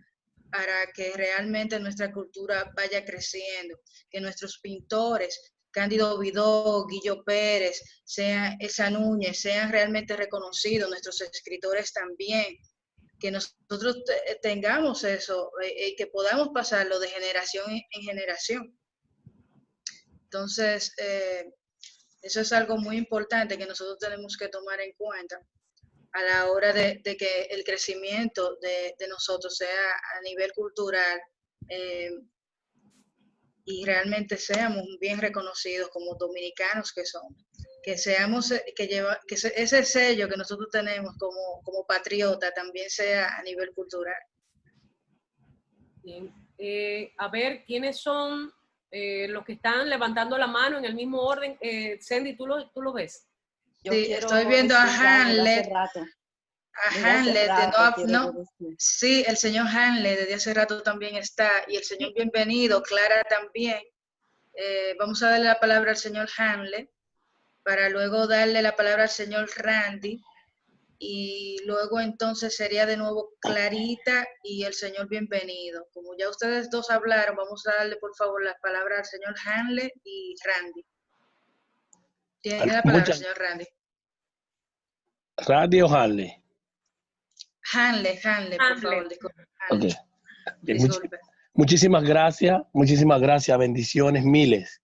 para que realmente nuestra cultura vaya creciendo, que nuestros pintores Cándido Vidó, Guillo Pérez, sea esa Núñez, sean realmente reconocidos, nuestros escritores también, que nosotros tengamos eso, que podamos pasarlo de generación en generación. Entonces, eso es algo muy importante que nosotros tenemos que tomar en cuenta a la hora de que el crecimiento de nosotros sea a nivel cultural, y realmente seamos bien reconocidos como dominicanos que somos, que seamos, que ese sello que nosotros tenemos como patriota también sea a nivel cultural. Bien. A ver, ¿quiénes son los que están levantando la mano en el mismo orden? Sandy, ¿tú lo ves? Sí, estoy viendo a Hamlet. A Hamlet, sí, el señor Hamlet desde hace rato también está, y el señor Bienvenido, Clara también. Vamos a darle la palabra al señor Hamlet, para luego darle la palabra al señor Randy, y luego entonces sería de nuevo Clarita y el señor Bienvenido. Como ya ustedes dos hablaron, vamos a darle por favor la palabra al señor Hamlet y Randy. Tiene la palabra, señor Randy. ¿Randy o Hanley? Hanley, por favor, disculpe. Okay. Disculpe. Muchísimas gracias, bendiciones, miles.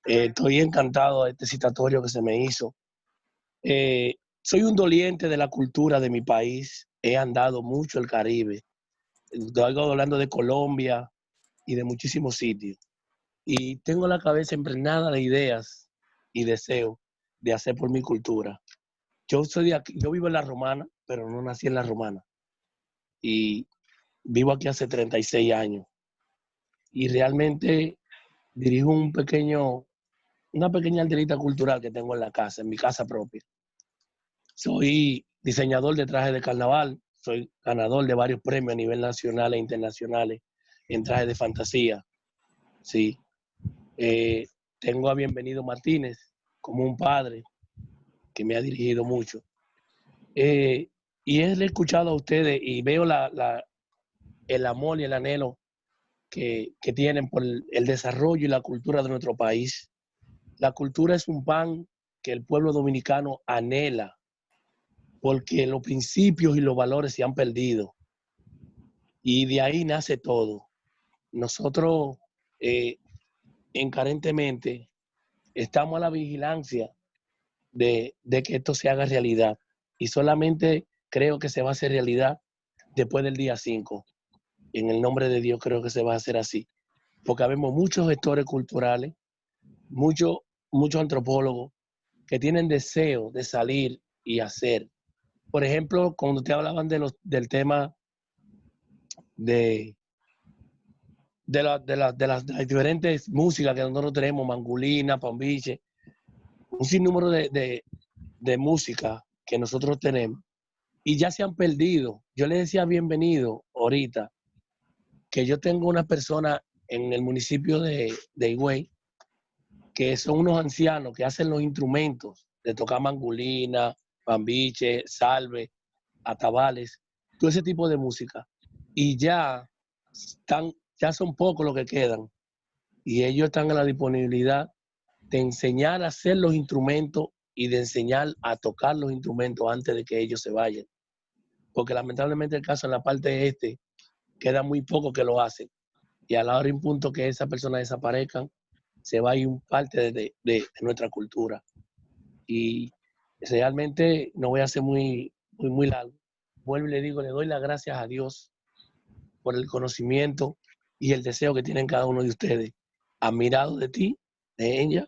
Estoy encantado de este citatorio que se me hizo. Soy un doliente de la cultura de mi país, he andado mucho el Caribe, estoy hablando de Colombia y de muchísimos sitios, y tengo la cabeza impregnada de ideas y deseos de hacer por mi cultura. Yo soy de aquí, yo vivo en La Romana, pero no nací en La Romana, y vivo aquí hace 36 años, y realmente dirijo una pequeña alderita cultural que tengo en la casa, en mi casa propia. Soy diseñador de trajes de carnaval, soy ganador de varios premios a nivel nacional e internacionales en trajes de fantasía. Sí. Tengo a Bienvenido Martínez como un padre que me ha dirigido mucho. Y he escuchado a ustedes y veo el amor y el anhelo que tienen por el desarrollo y la cultura de nuestro país. La cultura es un pan que el pueblo dominicano anhela, porque los principios y los valores se han perdido. Y de ahí nace todo. Nosotros, encarentemente, estamos a la vigilancia de que esto se haga realidad. Y solamente creo que se va a hacer realidad después del día 5. En el nombre de Dios creo que se va a hacer así. Porque vemos muchos gestores culturales, muchos antropólogos que tienen deseo de salir y hacer. Por ejemplo, cuando te hablaban del tema de las diferentes músicas que nosotros tenemos, mangulina, pambiche, un sinnúmero de música que nosotros tenemos, y ya se han perdido. Yo le decía Bienvenido ahorita, que yo tengo una persona en el municipio de Higüey, que son unos ancianos que hacen los instrumentos de tocar mangulina, pambiche, salve, atabales, todo ese tipo de música. Y ya son pocos los que quedan. Y ellos están en la disponibilidad de enseñar a hacer los instrumentos y de enseñar a tocar los instrumentos antes de que ellos se vayan. Porque lamentablemente el caso en la parte este, queda muy poco que lo hacen. Y a la hora y un punto que esas personas desaparezcan, se va a ir un parte de nuestra cultura. Y realmente no voy a ser muy largo. Vuelvo y le digo, le doy las gracias a Dios por el conocimiento y el deseo que tienen cada uno de ustedes. Admirado de ti, de ella,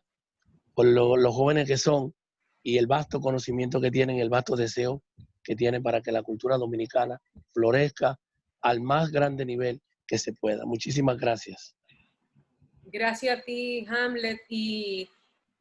por los jóvenes que son y el vasto conocimiento que tienen, el vasto deseo que tienen para que la cultura dominicana florezca al más grande nivel que se pueda. Muchísimas gracias. Gracias a ti, Hamlet, y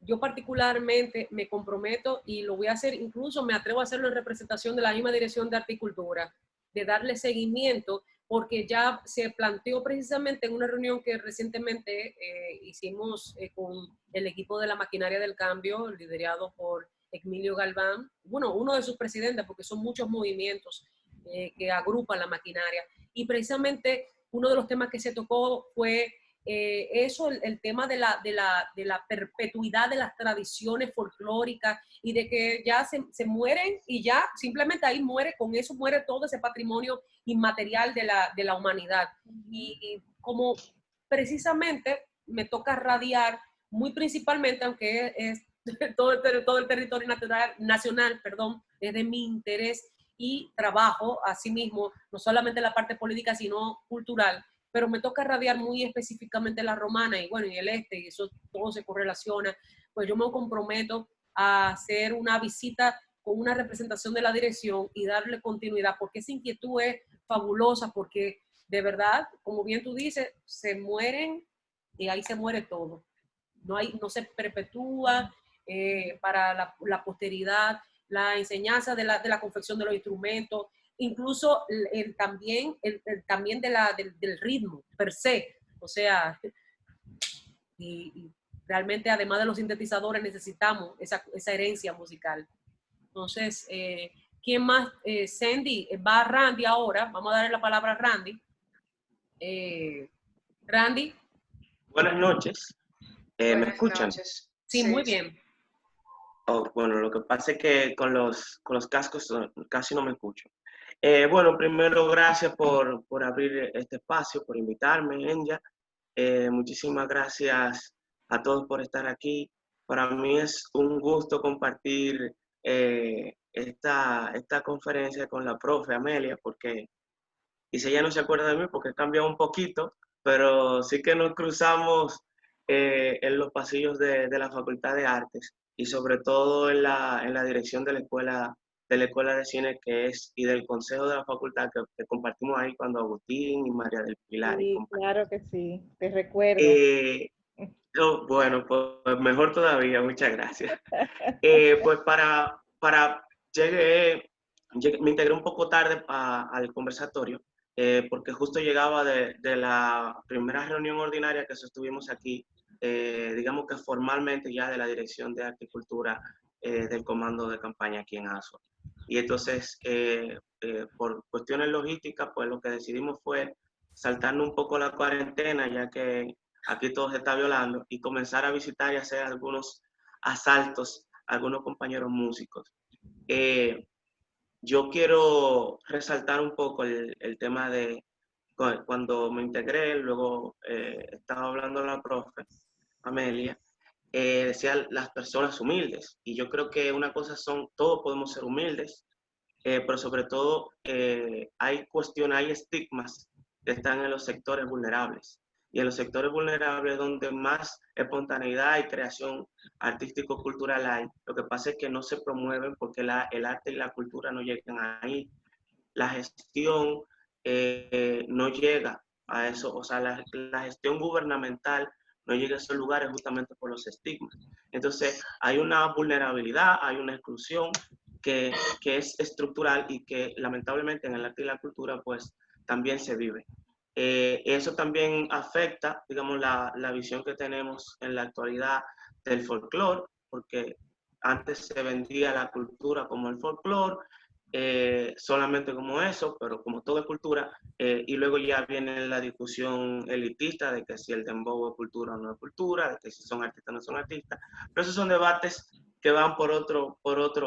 yo particularmente me comprometo y lo voy a hacer, incluso me atrevo a hacerlo en representación de la misma Dirección de Arte y Cultura, de darle seguimiento, porque ya se planteó precisamente en una reunión que recientemente hicimos con el equipo de la Maquinaria del Cambio, liderado por Emilio Galván, bueno, uno de sus presidentes, porque son muchos movimientos que agrupan la maquinaria, y precisamente uno de los temas que se tocó fue eso, el tema de la perpetuidad de las tradiciones folclóricas y de que ya se mueren y ya simplemente ahí muere, con eso muere todo ese patrimonio inmaterial de la humanidad. Y como precisamente me toca radiar muy principalmente, aunque es todo el territorio nacional, perdón, es de mi interés y trabajo, asimismo, no solamente la parte política, sino cultural, pero me toca radiar muy específicamente la romana y bueno, y el este, y eso todo se correlaciona, pues yo me comprometo a hacer una visita con una representación de la dirección y darle continuidad, porque esa inquietud es fabulosa, porque de verdad, como bien tú dices, se mueren y ahí se muere todo. No se perpetúa para la posteridad, la enseñanza de la confección de los instrumentos, incluso también del ritmo per se. O sea, y realmente además de los sintetizadores necesitamos esa herencia musical. Entonces, ¿quién más? Sandy, va Randy ahora. Vamos a darle la palabra a Randy. Randy. Buenas noches. ¿Me escuchan? Noches. Sí, muy bien. Oh, bueno, lo que pasa es que con los cascos casi no me escucho. Bueno, primero gracias por abrir este espacio, por invitarme, Enya. Muchísimas gracias a todos por estar aquí. Para mí es un gusto compartir esta conferencia con la profe Amelia, porque quizá ella no se acuerda de mí porque he cambiado un poquito, pero sí que nos cruzamos en los pasillos de la Facultad de Artes y sobre todo en la dirección de la Escuela de Cine y del Consejo de la Facultad que compartimos ahí cuando Agustín y María del Pilar. Sí, claro que sí, te recuerdo. Bueno, pues mejor todavía, muchas gracias. Pues me integré un poco tarde al conversatorio, porque justo llegaba de la primera reunión ordinaria que sostuvimos aquí, digamos que formalmente ya de la Dirección de Arte y Cultura del Comando de Campaña aquí en ASUA. Y entonces, por cuestiones logísticas, pues lo que decidimos fue saltarnos un poco la cuarentena, ya que aquí todo se está violando, y comenzar a visitar y hacer algunos asaltos a algunos compañeros músicos. Yo quiero resaltar un poco el tema de cuando me integré, luego estaba hablando la profe Amelia, decía las personas humildes, y yo creo que una cosa todos podemos ser humildes, pero sobre todo hay estigmas que están en los sectores vulnerables. Y en los sectores vulnerables donde más espontaneidad y creación artístico-cultural hay, lo que pasa es que no se promueven porque el arte y la cultura no llegan ahí. La gestión no llega a eso, o sea, la gestión gubernamental no llega a esos lugares justamente por los estigmas. Entonces, hay una vulnerabilidad, hay una exclusión que es estructural y que lamentablemente en el arte y la cultura pues también se vive. Eso también afecta, digamos, la visión que tenemos en la actualidad del folclore, porque antes se vendía la cultura como el folclore, solamente como eso, pero como toda cultura, y luego ya viene la discusión elitista de que si el dembow es cultura o no es cultura, de que si son artistas o no son artistas, pero esos son debates que van por otro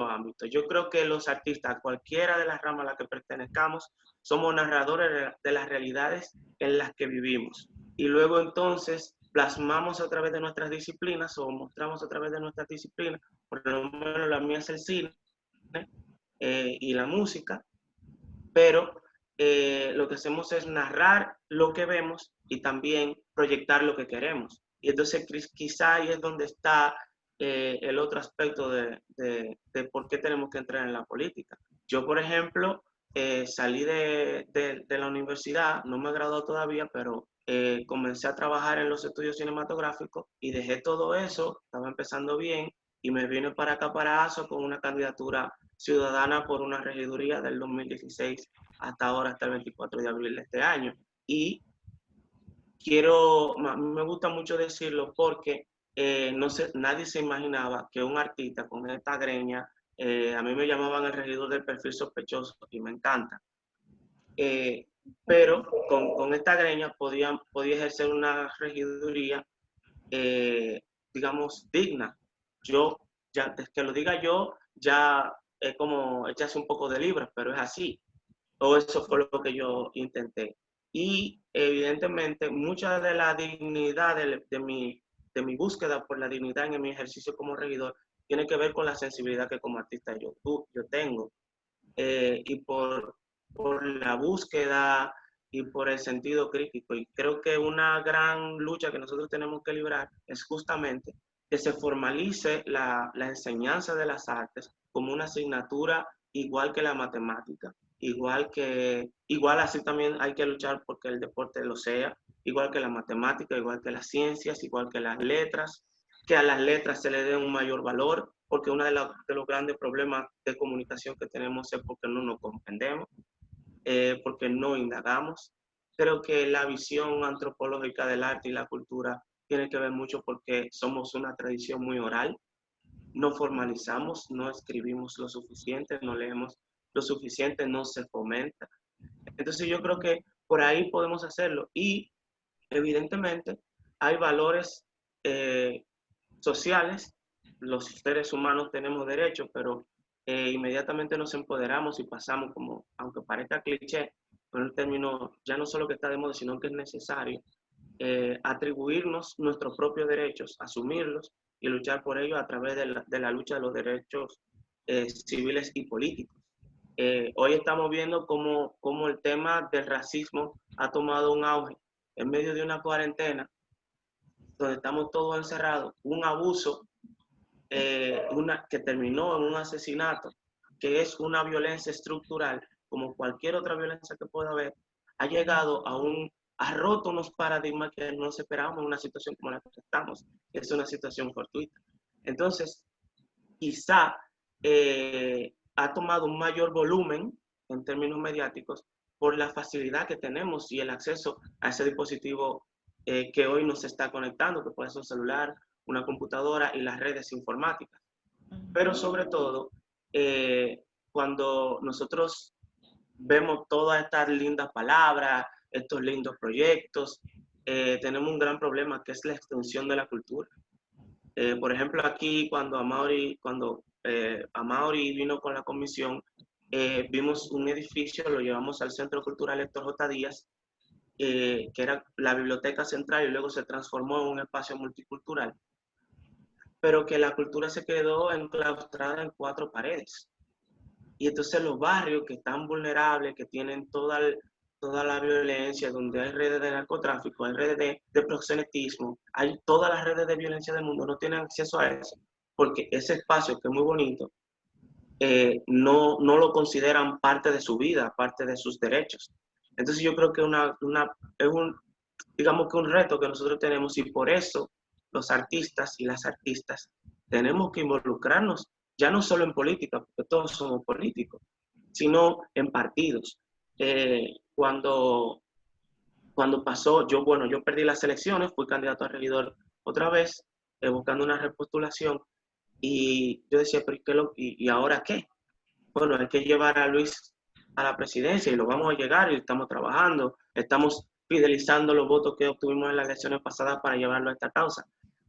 ámbito. Yo creo que los artistas, cualquiera de las ramas a las que pertenezcamos, somos narradores de las realidades en las que vivimos. Y luego entonces plasmamos a través de nuestras disciplinas o mostramos a través de nuestras disciplinas, por lo menos la mía es el cine y la música, pero lo que hacemos es narrar lo que vemos y también proyectar lo que queremos. Y entonces quizá ahí es donde está el otro aspecto de por qué tenemos que entrar en la política. Yo, por ejemplo, salí de la universidad, no me gradué todavía, pero comencé a trabajar en los estudios cinematográficos y dejé todo eso, estaba empezando bien, y me vine para acá, para ASO, con una candidatura ciudadana por una regiduría del 2016 hasta ahora, hasta el 24 de abril de este año. Y me gusta mucho decirlo porque nadie se imaginaba que un artista con esta greña, a mí me llamaban el regidor del perfil sospechoso y me encanta, pero con esta greña podía ejercer una regiduría, digamos, digna. Yo, ya que lo diga yo, ya es como echarse un poco de libras, pero es así. O eso fue lo que yo intenté. Y evidentemente mucha de la dignidad de mi búsqueda por la dignidad en mi ejercicio como regidor tiene que ver con la sensibilidad que como artista yo tengo. Y por la búsqueda y por el sentido crítico. Y creo que una gran lucha que nosotros tenemos que librar es justamente que se formalice la enseñanza de las artes como una asignatura igual que la matemática, igual así también hay que luchar porque el deporte lo sea, igual que la matemática, igual que las ciencias, igual que las letras, que a las letras se le dé un mayor valor, porque uno de los grandes problemas de comunicación que tenemos es porque no nos comprendemos, porque no indagamos. Creo que la visión antropológica del arte y la cultura tiene que ver mucho porque somos una tradición muy oral, no formalizamos, no escribimos lo suficiente, no leemos lo suficiente, no se fomenta. Entonces yo creo que por ahí podemos hacerlo y evidentemente hay valores sociales, los seres humanos tenemos derechos, pero inmediatamente nos empoderamos y pasamos como, aunque parezca cliché, pero el término ya no solo que está de moda, sino que es necesario atribuirnos nuestros propios derechos, asumirlos y luchar por ellos a través de la lucha de los derechos civiles y políticos. Hoy estamos viendo cómo el tema del racismo ha tomado un auge en medio de una cuarentena, donde estamos todos encerrados, un abuso que terminó en un asesinato, que es una violencia estructural, como cualquier otra violencia que pueda haber, ha llegado ha roto unos paradigmas que no nos esperábamos en una situación como la que estamos, que es una situación fortuita. Entonces, quizá ha tomado un mayor volumen en términos mediáticos por la facilidad que tenemos y el acceso a ese dispositivo que hoy nos está conectando, que puede ser un celular, una computadora y las redes informáticas. Pero sobre todo, cuando nosotros vemos todas estas lindas palabras, estos lindos proyectos, tenemos un gran problema que es la extensión de la cultura. Por ejemplo, aquí cuando Amaury vino con la comisión, vimos un edificio, lo llevamos al Centro Cultural Héctor J. Díaz, que era la biblioteca central y luego se transformó en un espacio multicultural, pero que la cultura se quedó enclaustrada en 4 paredes. Y entonces los barrios que están vulnerables, que tienen toda la violencia, donde hay redes de narcotráfico, hay redes de proxenetismo, hay todas las redes de violencia del mundo, no tienen acceso a eso, porque ese espacio que es muy bonito, no lo consideran parte de su vida, parte de sus derechos. Entonces yo creo que digamos que un reto que nosotros tenemos y por eso los artistas y las artistas tenemos que involucrarnos ya no solo en política, porque todos somos políticos, sino en partidos. Cuando pasó, yo perdí las elecciones, fui candidato a regidor otra vez, buscando una repostulación, y yo decía, pero ¿y ahora qué? Bueno, hay que llevar a Luis a la presidencia y lo vamos a llegar y estamos trabajando, estamos fidelizando los votos que obtuvimos en las elecciones pasadas para llevarlo a esta causa.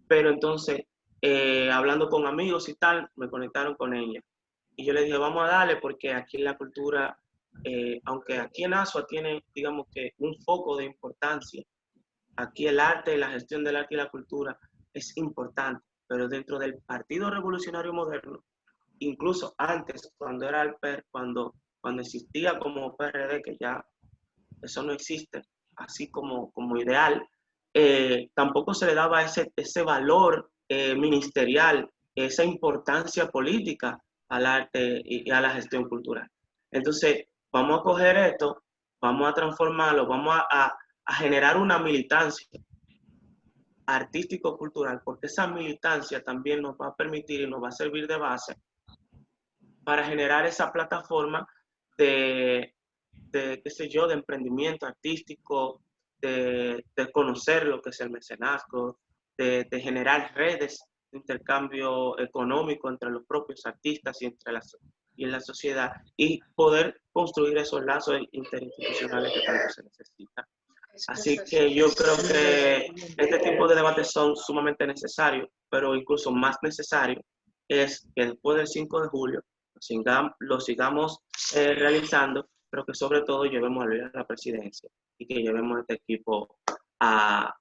Pero entonces, hablando con amigos y tal, me conectaron con ella. Y yo le dije, vamos a darle porque aquí en la cultura, aunque aquí en Asua tiene, digamos que, un foco de importancia, aquí el arte, la gestión del arte y la cultura es importante, pero dentro del Partido Revolucionario Moderno, incluso antes, cuando era cuando existía como PRD, que ya eso no existe, así como ideal, tampoco se le daba ese valor ministerial, esa importancia política al arte y a la gestión cultural. Entonces, vamos a coger esto, vamos a transformarlo, vamos a generar una militancia artístico-cultural, porque esa militancia también nos va a permitir y nos va a servir de base para generar esa plataforma de qué sé yo, de emprendimiento artístico, de conocer lo que es el mecenazgo, de generar redes de intercambio económico entre los propios artistas y y en la sociedad y poder construir esos lazos interinstitucionales que tanto se necesitan. Así que yo creo que este tipo de debates son sumamente necesarios, pero incluso más necesario es que después del 5 de julio lo sigamos realizando, pero que sobre todo llevemos a la presidencia y que llevemos este equipo al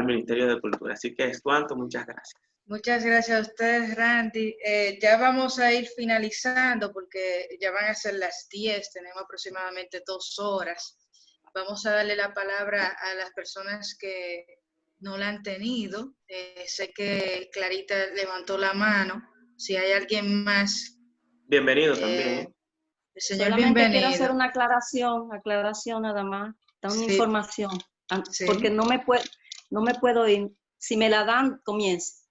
Ministerio de Cultura. Así que es cuanto, muchas gracias. Muchas gracias a ustedes, Randy. Ya vamos a ir finalizando porque ya van a ser las 10, tenemos aproximadamente 2 horas. Vamos a darle la palabra a las personas que no la han tenido. Sé que Clarita levantó la mano. Si hay alguien más. Bienvenido también. El señor Solamente bienvenido. quiero hacer una aclaración nada más, dar una Sí. información, Sí. porque no me puedo ir. Si me la dan, comienzo.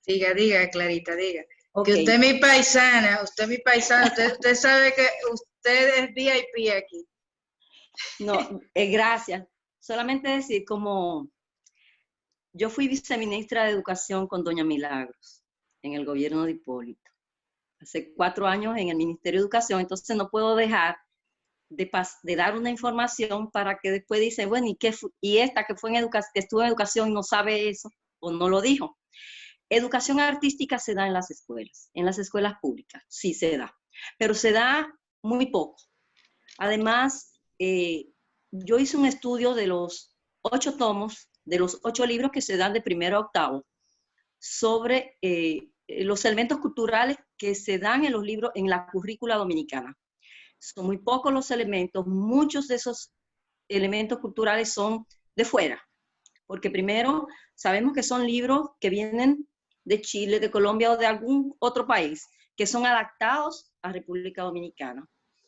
Diga, Clarita, diga. Okay. Que usted es mi paisana, usted sabe que usted es VIP aquí. No, gracias. Solamente decir, como yo fui viceministra de Educación con doña Milagros en el gobierno de Hipólito, hace 4 años en el Ministerio de Educación, entonces no puedo dejar de dar una información para que después dicen, bueno, ¿y esta que estuvo en educación y no sabe eso o no lo dijo? Educación artística se da en las escuelas públicas, sí se da, pero se da muy poco. Además, yo hice un estudio de los 8 tomos, de los 8 libros que se dan de primero a octavo, sobre los elementos culturales que se dan en los libros, en la currícula dominicana. Son muy pocos los elementos, muchos de esos elementos culturales son de fuera, porque primero sabemos que son libros que vienen de Chile, de Colombia o de algún otro país, que son adaptados a República Dominicana.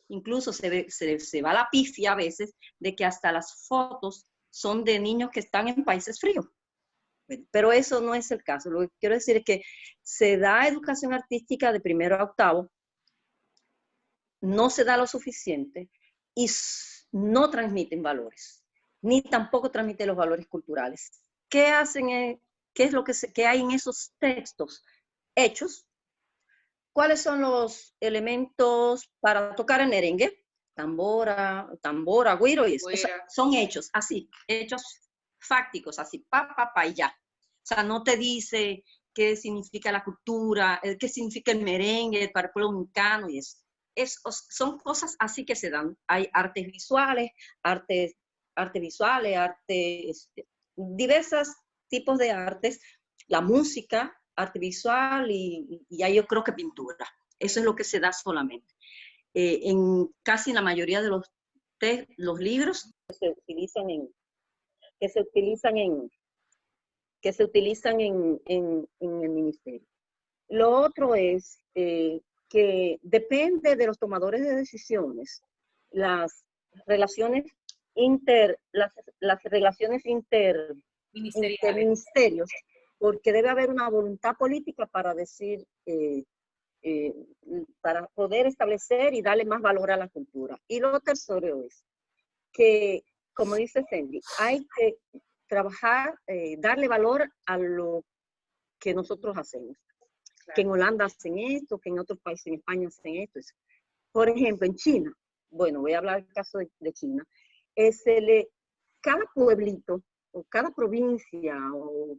Incluso se va la pifia a veces de que hasta las fotos son de niños que están en países fríos. Pero eso no es el caso. Lo que quiero decir es que se da educación artística de primero a octavo, no se da lo suficiente y no transmiten valores, ni tampoco transmiten los valores culturales. ¿Qué hacen? ¿Qué es lo que hay en esos textos? Hechos. ¿Cuáles son los elementos para tocar el merengue? Tambora, güiro y eso. Son hechos, así, hechos fácticos, así, pa, y ya. O sea, no te dice qué significa la cultura, qué significa el merengue para el pueblo dominicano y eso. Son cosas así que se dan. Hay artes visuales, diversos tipos de artes, la música, arte visual y yo creo que pintura. Eso es lo que se da solamente. En casi la mayoría de los libros que se utilizan en el ministerio. Lo otro es que depende de los tomadores de decisiones, las relaciones interministerios, porque debe haber una voluntad política para decir, para poder establecer y darle más valor a la cultura. Y lo tercero es que, como dice Cindy, hay que trabajar, darle valor a lo que nosotros hacemos. Que en Holanda hacen esto, que en otros países, en España hacen esto. Por ejemplo, en China, bueno, voy a hablar del caso de China, cada pueblito o cada provincia o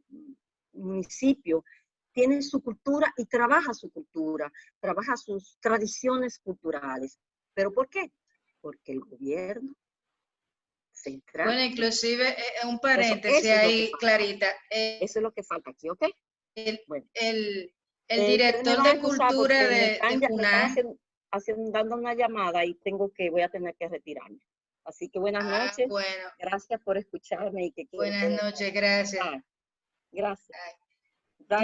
municipio tiene su cultura y trabaja su cultura, trabaja sus tradiciones culturales. ¿Pero por qué? Porque el gobierno central... Bueno, inclusive, un paréntesis ahí, Clarita. Eso es lo que falta aquí, ¿ok? El director de cultura de Funán dando una llamada y voy a tener que retirarme. Así que buenas noches. Bueno. Gracias por escucharme. Buenas noches, gracias. Gracias.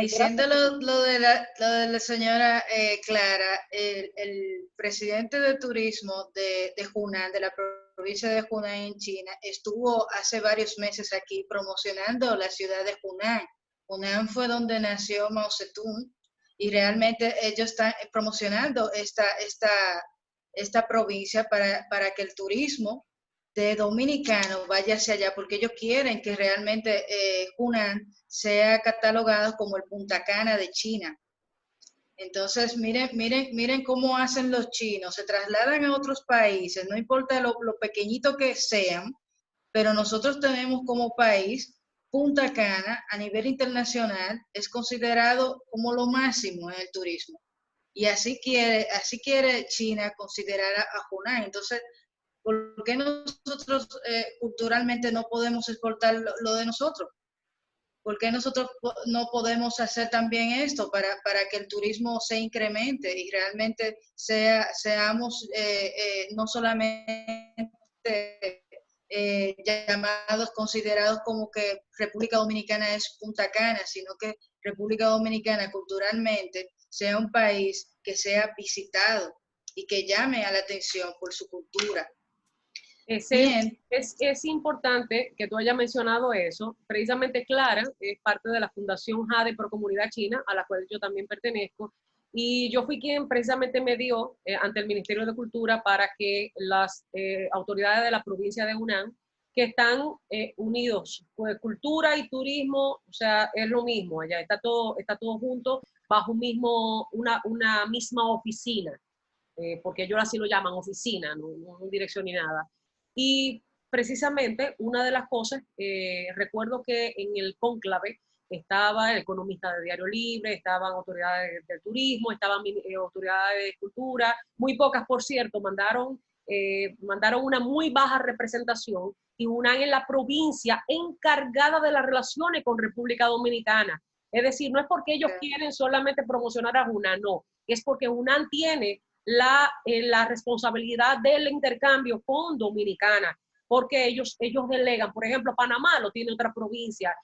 Diciendo lo de la señora Clara, el presidente de turismo de Hunan, de la provincia de Hunan en China, estuvo hace varios meses aquí promocionando la ciudad de Hunan. Hunan fue donde nació Mao Zedong y realmente ellos están promocionando esta provincia para que el turismo de dominicanos vaya hacia allá, porque ellos quieren que realmente Hunan sea catalogado como el Punta Cana de China. Entonces, miren cómo hacen los chinos, se trasladan a otros países, no importa lo pequeñito que sean, pero nosotros tenemos como país, Punta Cana a nivel internacional es considerado como lo máximo en el turismo. Y así quiere China considerar a Hunan. Entonces, ¿por qué nosotros culturalmente no podemos exportar lo de nosotros? ¿Por qué nosotros no podemos hacer también esto para que el turismo se incremente y realmente seamos no solamente llamados, considerados como que República Dominicana es Punta Cana, sino que República Dominicana culturalmente sea un país que sea visitado y que llame a la atención por su cultura? Bien. Es importante que tú hayas mencionado eso. Precisamente Clara es parte de la Fundación Jade Pro Comunidad China, a la cual yo también pertenezco, y yo fui quien precisamente me dio ante el Ministerio de Cultura para que las autoridades de la provincia de Hunan, que están unidos, pues cultura y turismo, o sea, es lo mismo, allá está todo junto bajo una misma oficina, porque ellos así lo llaman, oficina, no dirección ni nada. Y precisamente una de las cosas, recuerdo que en el cónclave estaba el economista de Diario Libre, estaban autoridades del turismo, estaban autoridades de cultura, muy pocas, por cierto, mandaron una muy baja representación, y una en la provincia encargada de las relaciones con República Dominicana. Es decir, no es porque ellos quieren solamente promocionar a Hunan, no, es porque Hunan tiene la responsabilidad del intercambio con Dominicana, porque ellos delegan. Por ejemplo, Panamá lo tiene otra provincia,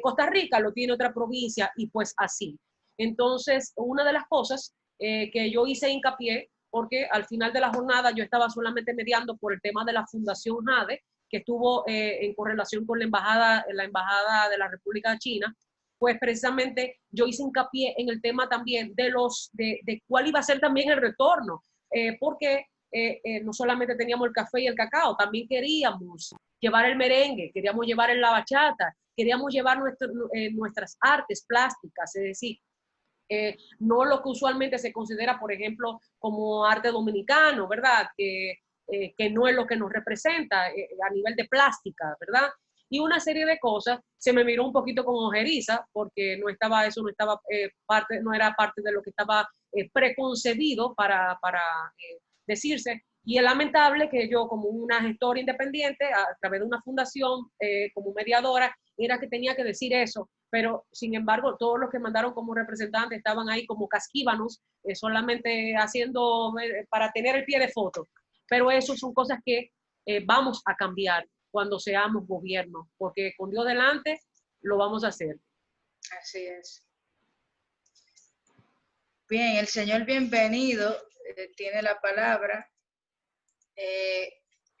Costa Rica lo tiene otra provincia, y pues así. Entonces, una de las cosas que yo hice hincapié, porque al final de la jornada yo estaba solamente mediando por el tema de la Fundación Jade, que estuvo en correlación con la embajada de la República de China, pues precisamente yo hice hincapié en el tema también de cuál iba a ser también el retorno, porque no solamente teníamos el café y el cacao, también queríamos llevar el merengue, queríamos llevar la bachata, queríamos llevar nuestras artes plásticas, es decir, no lo que usualmente se considera, por ejemplo, como arte dominicano, ¿verdad? Que no es lo que nos representa a nivel de plástica, ¿verdad? Y una serie de cosas. Se me miró un poquito con ojeriza, porque no era parte de lo que estaba preconcebido para decirse. Y es lamentable que yo, como una gestora independiente, a través de una fundación, como mediadora, era que tenía que decir eso, pero sin embargo todos los que mandaron como representantes estaban ahí como casquíbanos, solamente haciendo para tener el pie de foto. Pero eso son cosas que vamos a cambiar cuando seamos gobierno, porque con Dios delante lo vamos a hacer. Así es. Bien, el señor Bienvenido tiene la palabra,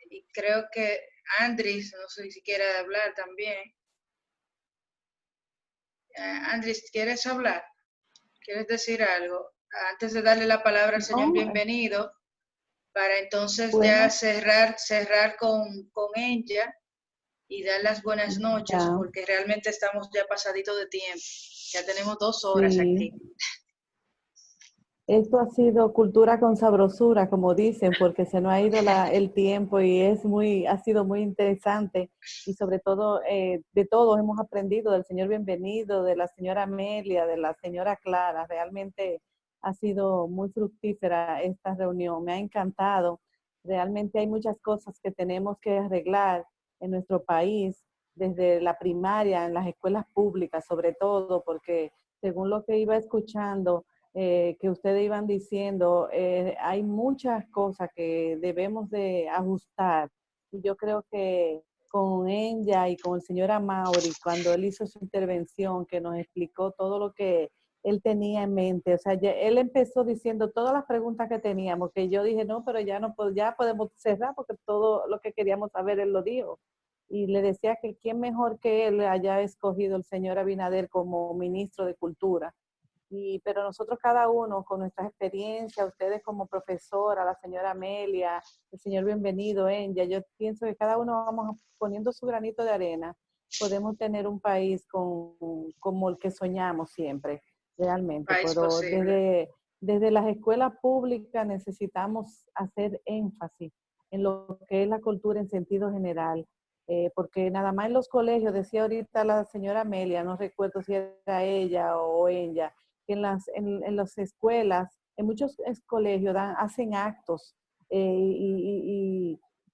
y creo que Andrés, no sé si quiere hablar también. Andrés, ¿quieres hablar? ¿Quieres decir algo? Antes de darle la palabra al señor Bienvenido, para entonces ya cerrar con ella y dar las buenas noches, porque realmente estamos ya pasadito de tiempo. Ya tenemos 2 horas aquí. Esto ha sido cultura con sabrosura, como dicen, porque se nos ha ido el tiempo y ha sido muy interesante, y sobre todo de todos hemos aprendido, del señor Bienvenido, de la señora Amelia, de la señora Clara. Realmente ha sido muy fructífera esta reunión, me ha encantado. Realmente hay muchas cosas que tenemos que arreglar en nuestro país, desde la primaria, en las escuelas públicas sobre todo, porque según lo que iba escuchando, que ustedes iban diciendo, hay muchas cosas que debemos de ajustar. Y yo creo que con ella y con el señor Amaury, cuando él hizo su intervención, que nos explicó todo lo que él tenía en mente, o sea, él empezó diciendo todas las preguntas que teníamos, que yo dije, no, pero ya podemos cerrar, porque todo lo que queríamos saber él lo dijo. Y le decía que quién mejor que él haya escogido el señor Abinader como ministro de Cultura. Pero nosotros cada uno con nuestras experiencias, ustedes como profesora, la señora Amelia, el señor Bienvenido, Enya, yo pienso que cada uno vamos poniendo su granito de arena, podemos tener un país como el que soñamos siempre, realmente. Pero desde las escuelas públicas necesitamos hacer énfasis en lo que es la cultura en sentido general, porque nada más en los colegios, decía ahorita la señora Amelia, no recuerdo si era ella o ella, que en las escuelas, en muchos colegios hacen actos,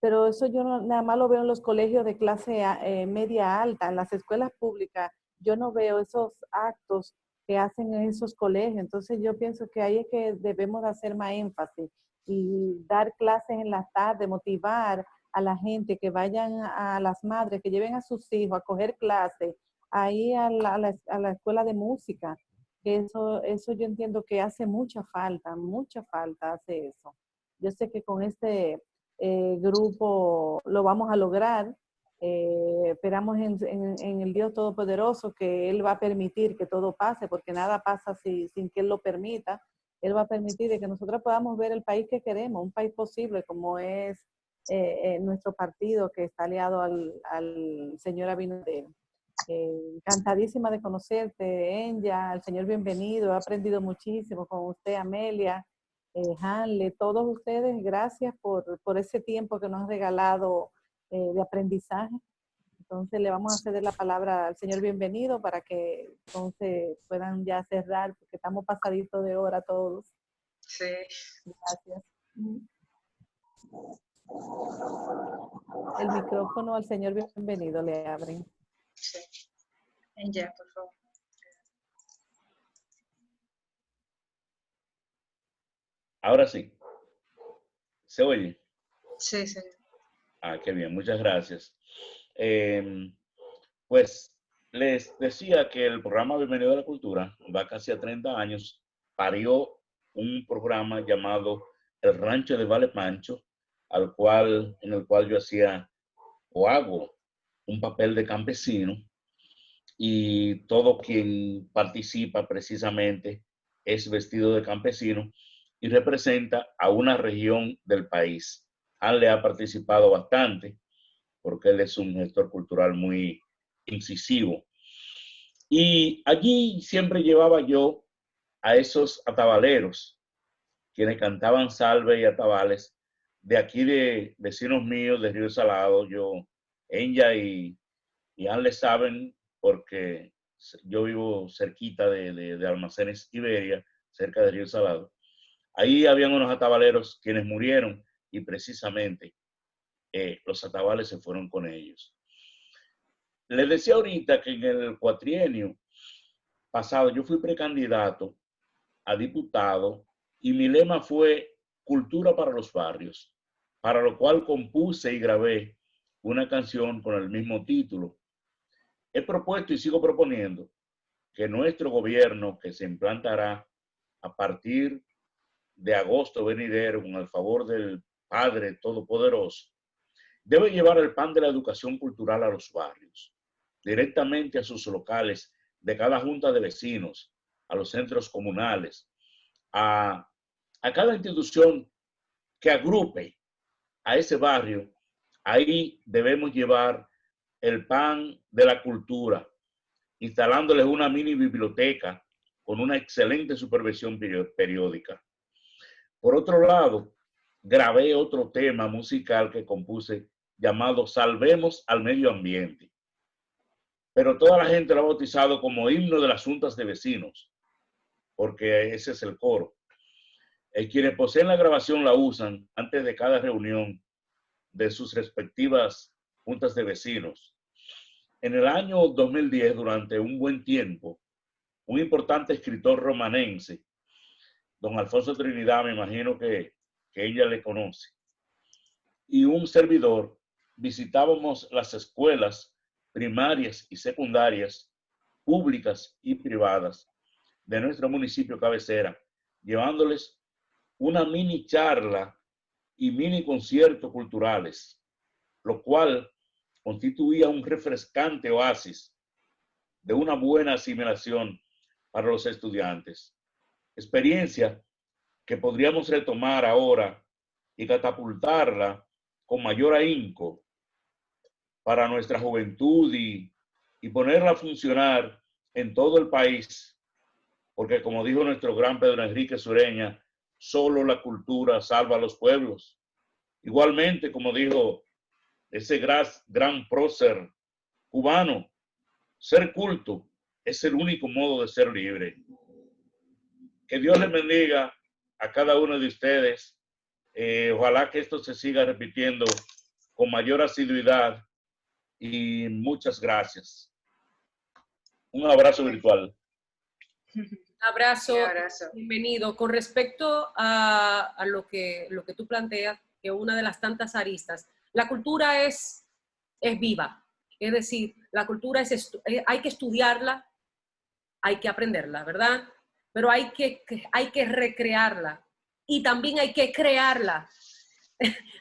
pero eso yo nada más lo veo en los colegios de clase media alta, en las escuelas públicas yo no veo esos actos que hacen en esos colegios. Entonces yo pienso que ahí es que debemos de hacer más énfasis y dar clases en la tarde, motivar a la gente que vayan, a las madres que lleven a sus hijos a coger clases ahí a la escuela de música. Que eso yo entiendo que hace mucha falta hace eso. Yo sé que con este grupo lo vamos a lograr. Esperamos en el Dios Todopoderoso que Él va a permitir que todo pase, porque nada pasa sin que Él lo permita. Él va a permitir de que nosotros podamos ver el país que queremos, un país posible como es nuestro partido que está aliado al señor Abinader. Encantadísima de conocerte, Enya, al señor bienvenido, he aprendido muchísimo con usted, Amelia, Hanle, todos ustedes, gracias por ese tiempo que nos han regalado de aprendizaje. Entonces le vamos a ceder la palabra al señor bienvenido para que entonces puedan ya cerrar, porque estamos pasaditos de hora todos. Sí. Gracias. El micrófono al señor bienvenido le abren. Sí. Ya, por favor. Ahora sí. ¿Se oye? Sí, señor. Ah, qué bien, muchas gracias. Pues les decía que el programa Bienvenido a la Cultura va casi a 30 años. Parió un programa llamado El Rancho de Vale Pancho, en el cual yo hacía o hago un papel de campesino, y todo quien participa precisamente es vestido de campesino y representa a una región del país. Hanle ha participado bastante porque él es un gestor cultural muy incisivo. Y allí siempre llevaba yo a esos atabaleros, quienes cantaban salve y atabales, de aquí de vecinos míos de Río Salado. Enya y Hanle saben, porque yo vivo cerquita de Almacenes Iberia, cerca de Río Salado. Ahí habían unos atabaleros quienes murieron y precisamente los atabales se fueron con ellos. Les decía ahorita que en el cuatrienio pasado yo fui precandidato a diputado y mi lema fue Cultura para los Barrios, para lo cual compuse y grabé una canción con el mismo título. He propuesto y sigo proponiendo que nuestro gobierno, que se implantará a partir de agosto venidero con el favor del Padre Todopoderoso, debe llevar el pan de la educación cultural a los barrios, directamente a sus locales de cada junta de vecinos, a los centros comunales, a cada institución que agrupe a ese barrio. Ahí debemos llevar el pan de la cultura, instalándoles una mini biblioteca con una excelente supervisión periódica. Por otro lado, grabé otro tema musical que compuse llamado Salvemos al Medio Ambiente, pero toda la gente lo ha bautizado como Himno de las Juntas de Vecinos, porque ese es el coro. Quienes poseen la grabación la usan antes de cada reunión de sus respectivas juntas de vecinos. En el año 2010, durante un buen tiempo, un importante escritor romanense, don Alfonso Trinidad, me imagino que ella le conoce, y un servidor visitábamos las escuelas primarias y secundarias, públicas y privadas de nuestro municipio cabecera, llevándoles una mini charla y mini conciertos culturales, lo cual constituía un refrescante oasis de una buena asimilación para los estudiantes. Experiencia que podríamos retomar ahora y catapultarla con mayor ahínco para nuestra juventud y ponerla a funcionar en todo el país, porque como dijo nuestro gran Pedro Enrique Sureña, solo la cultura salva a los pueblos. Igualmente, como dijo ese gran prócer cubano, ser culto es el único modo de ser libre. Que Dios les bendiga a cada uno de ustedes. Ojalá que esto se siga repitiendo con mayor asiduidad y muchas gracias. Un abrazo virtual. Abrazo, bienvenido. Con respecto a lo que tú planteas, que una de las tantas aristas, la cultura es viva. Es decir, la cultura hay que estudiarla, hay que aprenderla, ¿verdad? Pero hay que recrearla y también hay que crearla.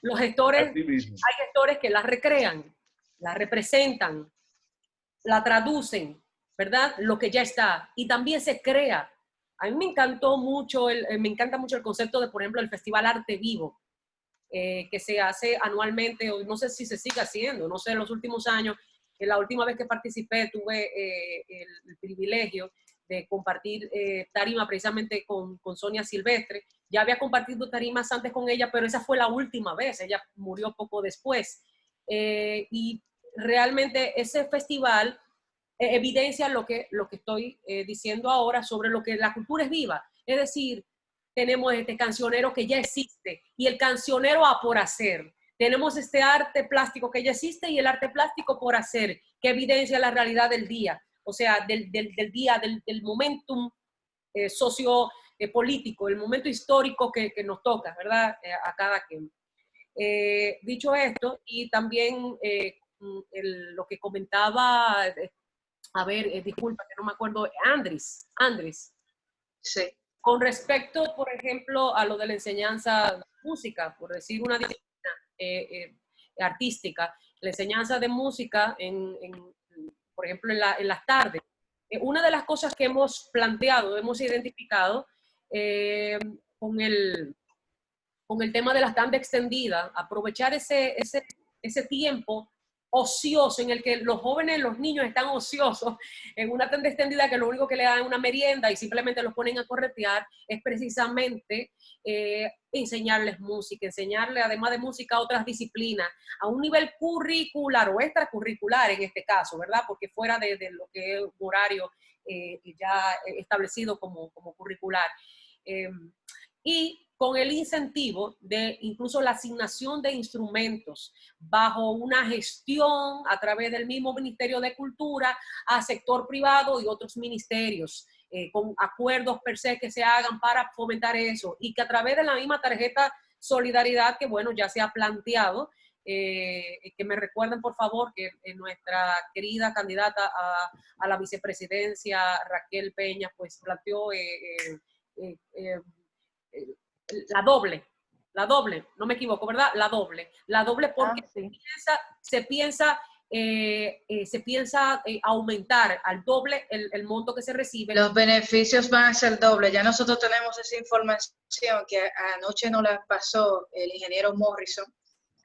Los gestores, hay gestores que la recrean, la representan, la traducen, ¿verdad? Lo que ya está. Y también se crea. A mí me encanta mucho el concepto de, por ejemplo, el Festival Arte Vivo, que se hace anualmente, o no sé si se sigue haciendo, no sé, en los últimos años. La última vez que participé tuve el privilegio de compartir tarima precisamente con Sonia Silvestre. Ya había compartido tarimas antes con ella, pero esa fue la última vez. Ella murió poco después. Y realmente ese festival evidencia lo que estoy diciendo ahora sobre lo que la cultura es viva. Es decir, tenemos este cancionero que ya existe y el cancionero a por hacer. Tenemos este arte plástico que ya existe y el arte plástico por hacer, que evidencia la realidad del día, o sea, del día, del momentum sociopolítico, el momento histórico que nos toca, ¿verdad? A cada quien. Dicho esto, y también lo que comentaba, disculpa, que no me acuerdo, Andrés. Sí. Con respecto, por ejemplo, a lo de la enseñanza de música, por decir una disciplina artística, la enseñanza de música, por ejemplo, en las tardes. Una de las cosas que hemos planteado, hemos identificado con el tema de la tanda extendida, aprovechar ese tiempo ocioso en el que los jóvenes, los niños están ociosos en una tanda extendida que lo único que le dan es una merienda y simplemente los ponen a corretear, es precisamente enseñarles música, enseñarles además de música otras disciplinas a un nivel curricular o extracurricular en este caso, ¿verdad? Porque fuera de lo que es un horario ya establecido como curricular. Y con el incentivo de incluso la asignación de instrumentos bajo una gestión a través del mismo Ministerio de Cultura a sector privado y otros ministerios, con acuerdos per se que se hagan para fomentar eso y que a través de la misma tarjeta Solidaridad, que bueno, ya se ha planteado, que me recuerden por favor que nuestra querida candidata a la vicepresidencia, Raquel Peña, pues planteó la doble, no me equivoco, ¿verdad? La doble porque se piensa aumentar al doble el monto que se recibe. Los beneficios van a ser doble. Ya nosotros tenemos esa información que anoche nos la pasó el ingeniero Morrison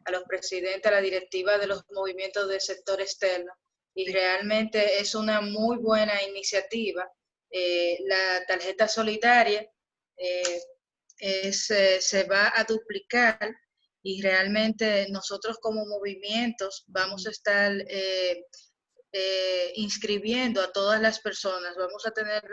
a los presidentes, a la directiva de los movimientos del sector externo, y realmente es una muy buena iniciativa. La tarjeta solidaria se va a duplicar y realmente nosotros como movimientos vamos a estar inscribiendo a todas las personas. Vamos a tener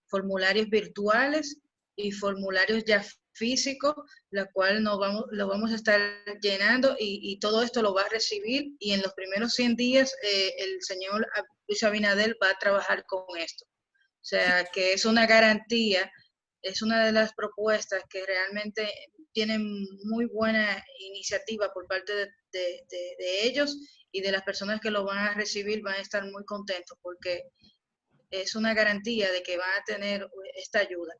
formularios virtuales y formularios ya físicos, la cual lo vamos a estar llenando y todo esto lo va a recibir, y en los primeros 100 días el señor Luis Abinader va a trabajar con esto. O sea, que es una garantía. Es una de las propuestas que realmente tienen muy buena iniciativa por parte de ellos, y de las personas que lo van a recibir van a estar muy contentos porque es una garantía de que van a tener esta ayuda.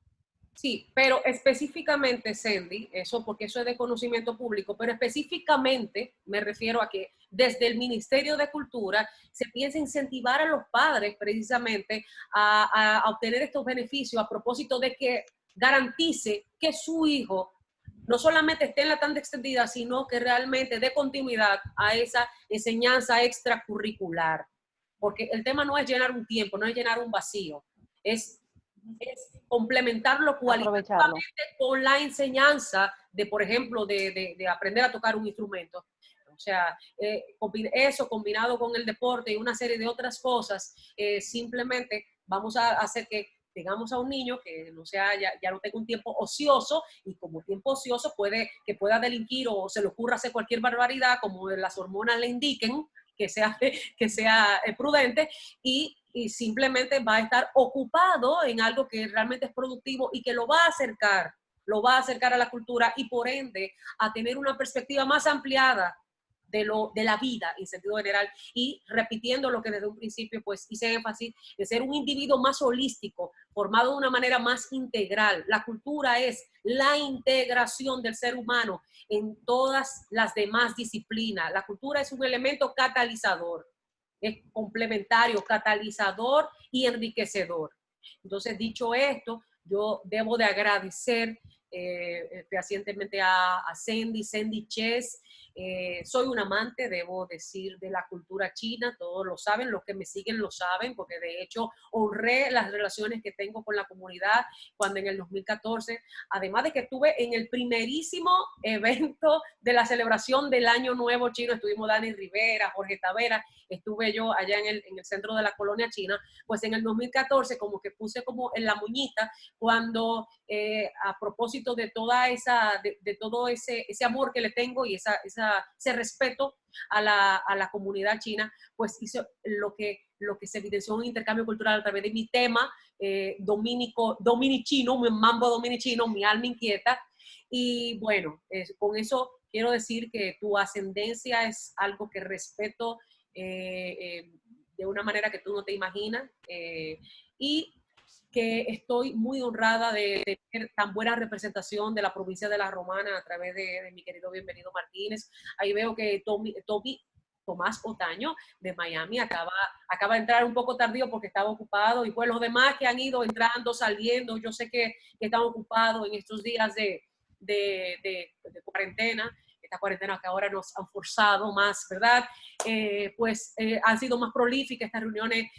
Sí, pero específicamente, Sandy, eso porque eso es de conocimiento público, pero específicamente me refiero a que desde el Ministerio de Cultura se piensa incentivar a los padres precisamente a obtener estos beneficios a propósito de que garantice que su hijo no solamente esté en la tanda extendida, sino que realmente dé continuidad a esa enseñanza extracurricular. Porque el tema no es llenar un tiempo, no es llenar un vacío, es es complementarlo cualitativamente con la enseñanza de, por ejemplo, de aprender a tocar un instrumento. O sea, eso combinado con el deporte y una serie de otras cosas, simplemente vamos a hacer que tengamos a un niño que no sea, ya no tenga un tiempo ocioso, y como tiempo ocioso que pueda delinquir o se le ocurra hacer cualquier barbaridad como las hormonas le indiquen, que sea prudente, y simplemente va a estar ocupado en algo que realmente es productivo y que lo va a acercar a la cultura, y por ende a tener una perspectiva más ampliada de la vida en sentido general, y repitiendo lo que desde un principio pues hice énfasis, de ser un individuo más holístico, formado de una manera más integral. La cultura es la integración del ser humano en todas las demás disciplinas. La cultura es un elemento catalizador, es complementario, catalizador y enriquecedor. Entonces, dicho esto, yo debo de agradecer fehacientemente a Sandy Chess. Soy un amante, debo decir, de la cultura china, todos lo saben, los que me siguen lo saben, porque de hecho honré las relaciones que tengo con la comunidad cuando en el 2014, además de que estuve en el primerísimo evento de la celebración del Año Nuevo Chino, estuvimos Dani Rivera, Jorge Tavera, estuve yo allá en el centro de la colonia china, pues en el 2014 como que puse como en la muñita cuando a propósito de toda de todo ese amor que le tengo y ese respeto a la comunidad china, pues hizo lo que se evidenció un intercambio cultural a través de mi tema dominichino, mi mambo dominichino, mi alma inquieta. Y bueno, con eso quiero decir que tu ascendencia es algo que respeto de una manera que tú no te imaginas, y que estoy muy honrada de tener tan buena representación de la provincia de La Romana a través de mi querido Bienvenido Martínez. Ahí veo que Tomás Otaño de Miami acaba de entrar un poco tardío porque estaba ocupado, y pues los demás que han ido entrando, saliendo, yo sé que están ocupados en estos días de cuarentena, esta cuarentena que ahora nos han forzado más, ¿verdad? Han sido más prolíficas estas reuniones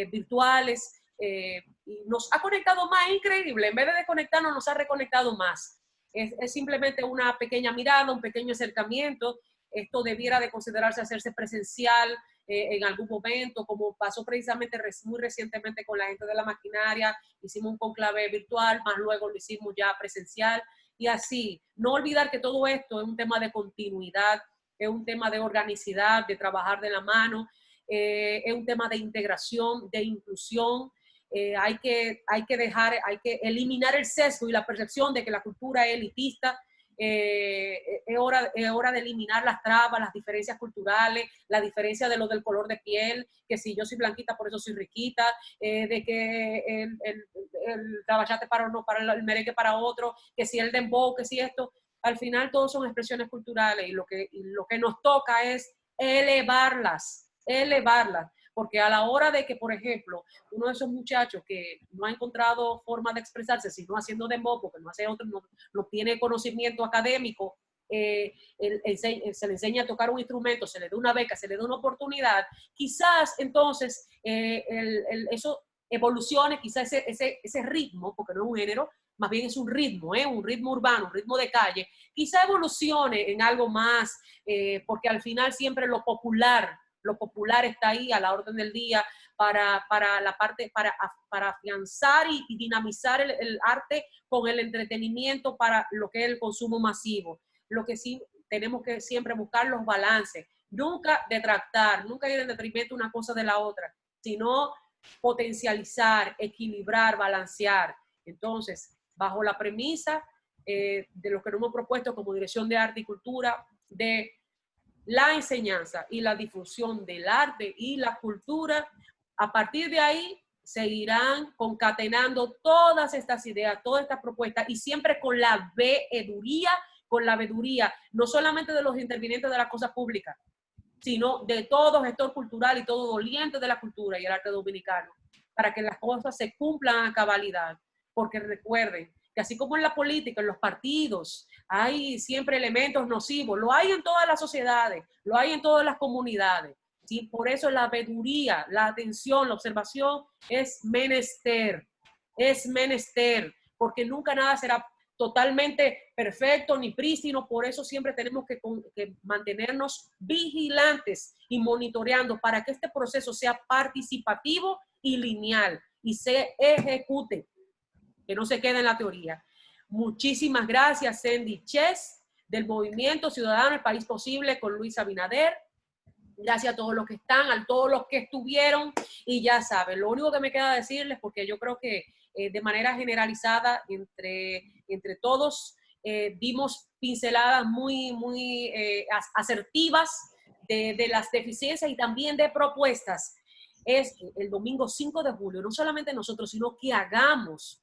virtuales, y nos ha conectado más, increíble, en vez de desconectarnos nos ha reconectado más. Es simplemente una pequeña mirada, un pequeño acercamiento. Esto debiera de considerarse hacerse presencial en algún momento, como pasó precisamente muy recientemente con la gente de la maquinaria. Hicimos un conclave virtual, más luego lo hicimos ya presencial, y así. No olvidar que todo esto es un tema de continuidad, es un tema de organicidad, de trabajar de la mano, es un tema de integración, de inclusión. Hay que eliminar el sesgo y la percepción de que la cultura es elitista. Es hora de eliminar las trabas, las diferencias culturales, la diferencia de lo del color de piel, que si yo soy blanquita, por eso soy riquita, de que el caballate para uno, para el merengue para otro, que si el dembow, que si esto. Al final todos son expresiones culturales, y lo que nos toca es elevarlas, porque a la hora de que, por ejemplo, uno de esos muchachos que no ha encontrado forma de expresarse, sino haciendo dembow, porque no hace otro, no tiene conocimiento académico, se le enseña a tocar un instrumento, se le da una beca, se le da una oportunidad, quizás entonces eso evolucione, quizás ese ritmo, porque no es un género, más bien es un ritmo urbano, un ritmo de calle, quizá evolucione en algo más, porque al final siempre lo popular está ahí a la orden del día para afianzar y dinamizar el arte con el entretenimiento para lo que es el consumo masivo. Lo que sí tenemos que siempre buscar los balances, nunca detractar, nunca ir en detrimento una cosa de la otra, sino potencializar, equilibrar, balancear. Entonces, bajo la premisa de lo que nos hemos propuesto como Dirección de Arte y Cultura, de la enseñanza y la difusión del arte y la cultura, a partir de ahí seguirán concatenando todas estas ideas, todas estas propuestas, y siempre con la veeduría, no solamente de los intervinientes de la cosa pública, sino de todo gestor cultural y todo doliente de la cultura y el arte dominicano, para que las cosas se cumplan a cabalidad. Porque recuerden que así como en la política, en los partidos, hay siempre elementos nocivos, lo hay en todas las sociedades, lo hay en todas las comunidades. ¿Sí? Por eso la veeduría, la atención, la observación es menester. es menester, porque nunca nada será totalmente perfecto ni prístino, por eso siempre tenemos que mantenernos vigilantes y monitoreando para que este proceso sea participativo y lineal y se ejecute, que no se quede en la teoría. Muchísimas gracias, Sandy Ches, del Movimiento Ciudadano El País Posible con Luis Abinader. Gracias a todos los que están, a todos los que estuvieron, y ya saben, lo único que me queda decirles, porque yo creo que de manera generalizada entre todos dimos pinceladas muy asertivas de las deficiencias y también de propuestas, es que el domingo 5 de julio, no solamente nosotros, sino que hagamos,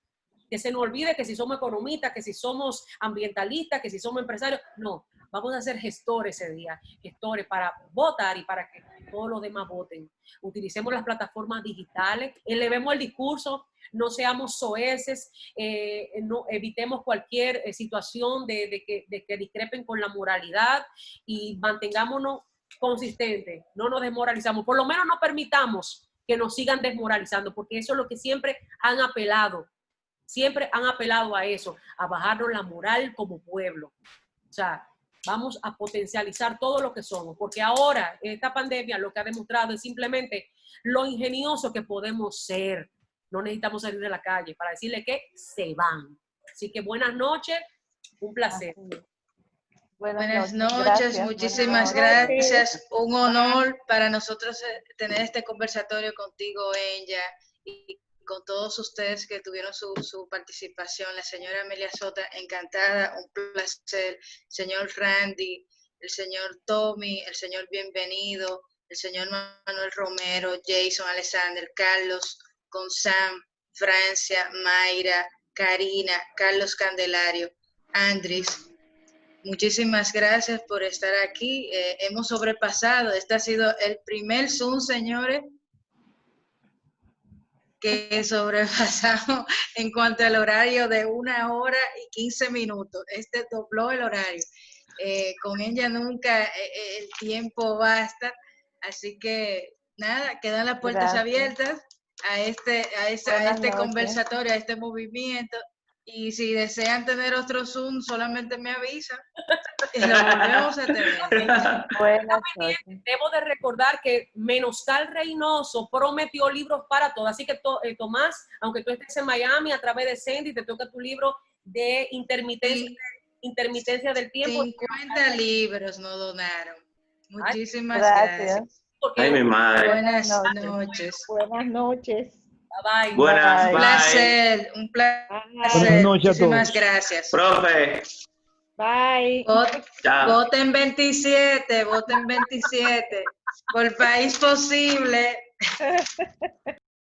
que se nos olvide que si somos economistas, que si somos ambientalistas, que si somos empresarios, no. Vamos a ser gestores ese día, gestores para votar y para que todos los demás voten. Utilicemos las plataformas digitales, elevemos el discurso, no seamos soeces, no, evitemos cualquier situación de que discrepen con la moralidad y mantengámonos consistentes, no nos desmoralizamos, por lo menos no permitamos que nos sigan desmoralizando, porque eso es lo que siempre han apelado a eso, a bajarnos la moral como pueblo. O sea, vamos a potencializar todo lo que somos, porque ahora esta pandemia lo que ha demostrado es simplemente lo ingenioso que podemos ser. No necesitamos salir de la calle para decirle que se van. Así que buenas noches, un placer. Buenas noches, muchísimas gracias. Un honor para nosotros tener este conversatorio contigo, Enya, y con todos ustedes que tuvieron su participación. La señora Amelia Sota, encantada, un placer. Señor Randy, el señor Tommy, el señor Bienvenido, el señor Manuel Romero, Jason, Alexander, Carlos, Gonzam, Francia, Mayra, Karina, Carlos Candelario, Andris. Muchísimas gracias por estar aquí. Hemos sobrepasado, este ha sido el primer Zoom, señores, que sobrepasamos en cuanto al horario de 1 hora y 15 minutos. Este dobló el horario. Con ella nunca el tiempo basta, así que nada, quedan las puertas abiertas a este conversatorio, a este movimiento. Y si desean tener otro Zoom, solamente me avisan y lo volvemos a tener. Debo de recordar que Menoscal Reynoso prometió libros para todos. Así que, Tomás, aunque tú estés en Miami, a través de Sandy, te toca tu libro de intermitencia del tiempo. 50 libros nos donaron. Muchísimas gracias. Ay, mi madre. Buenas noches. Buenas noches. Bye. Buenas, un placer, un placer. Buenas noches a todos. Muchísimas gracias. Profe. Bye. Voten 27, voten 27. Por País Posible.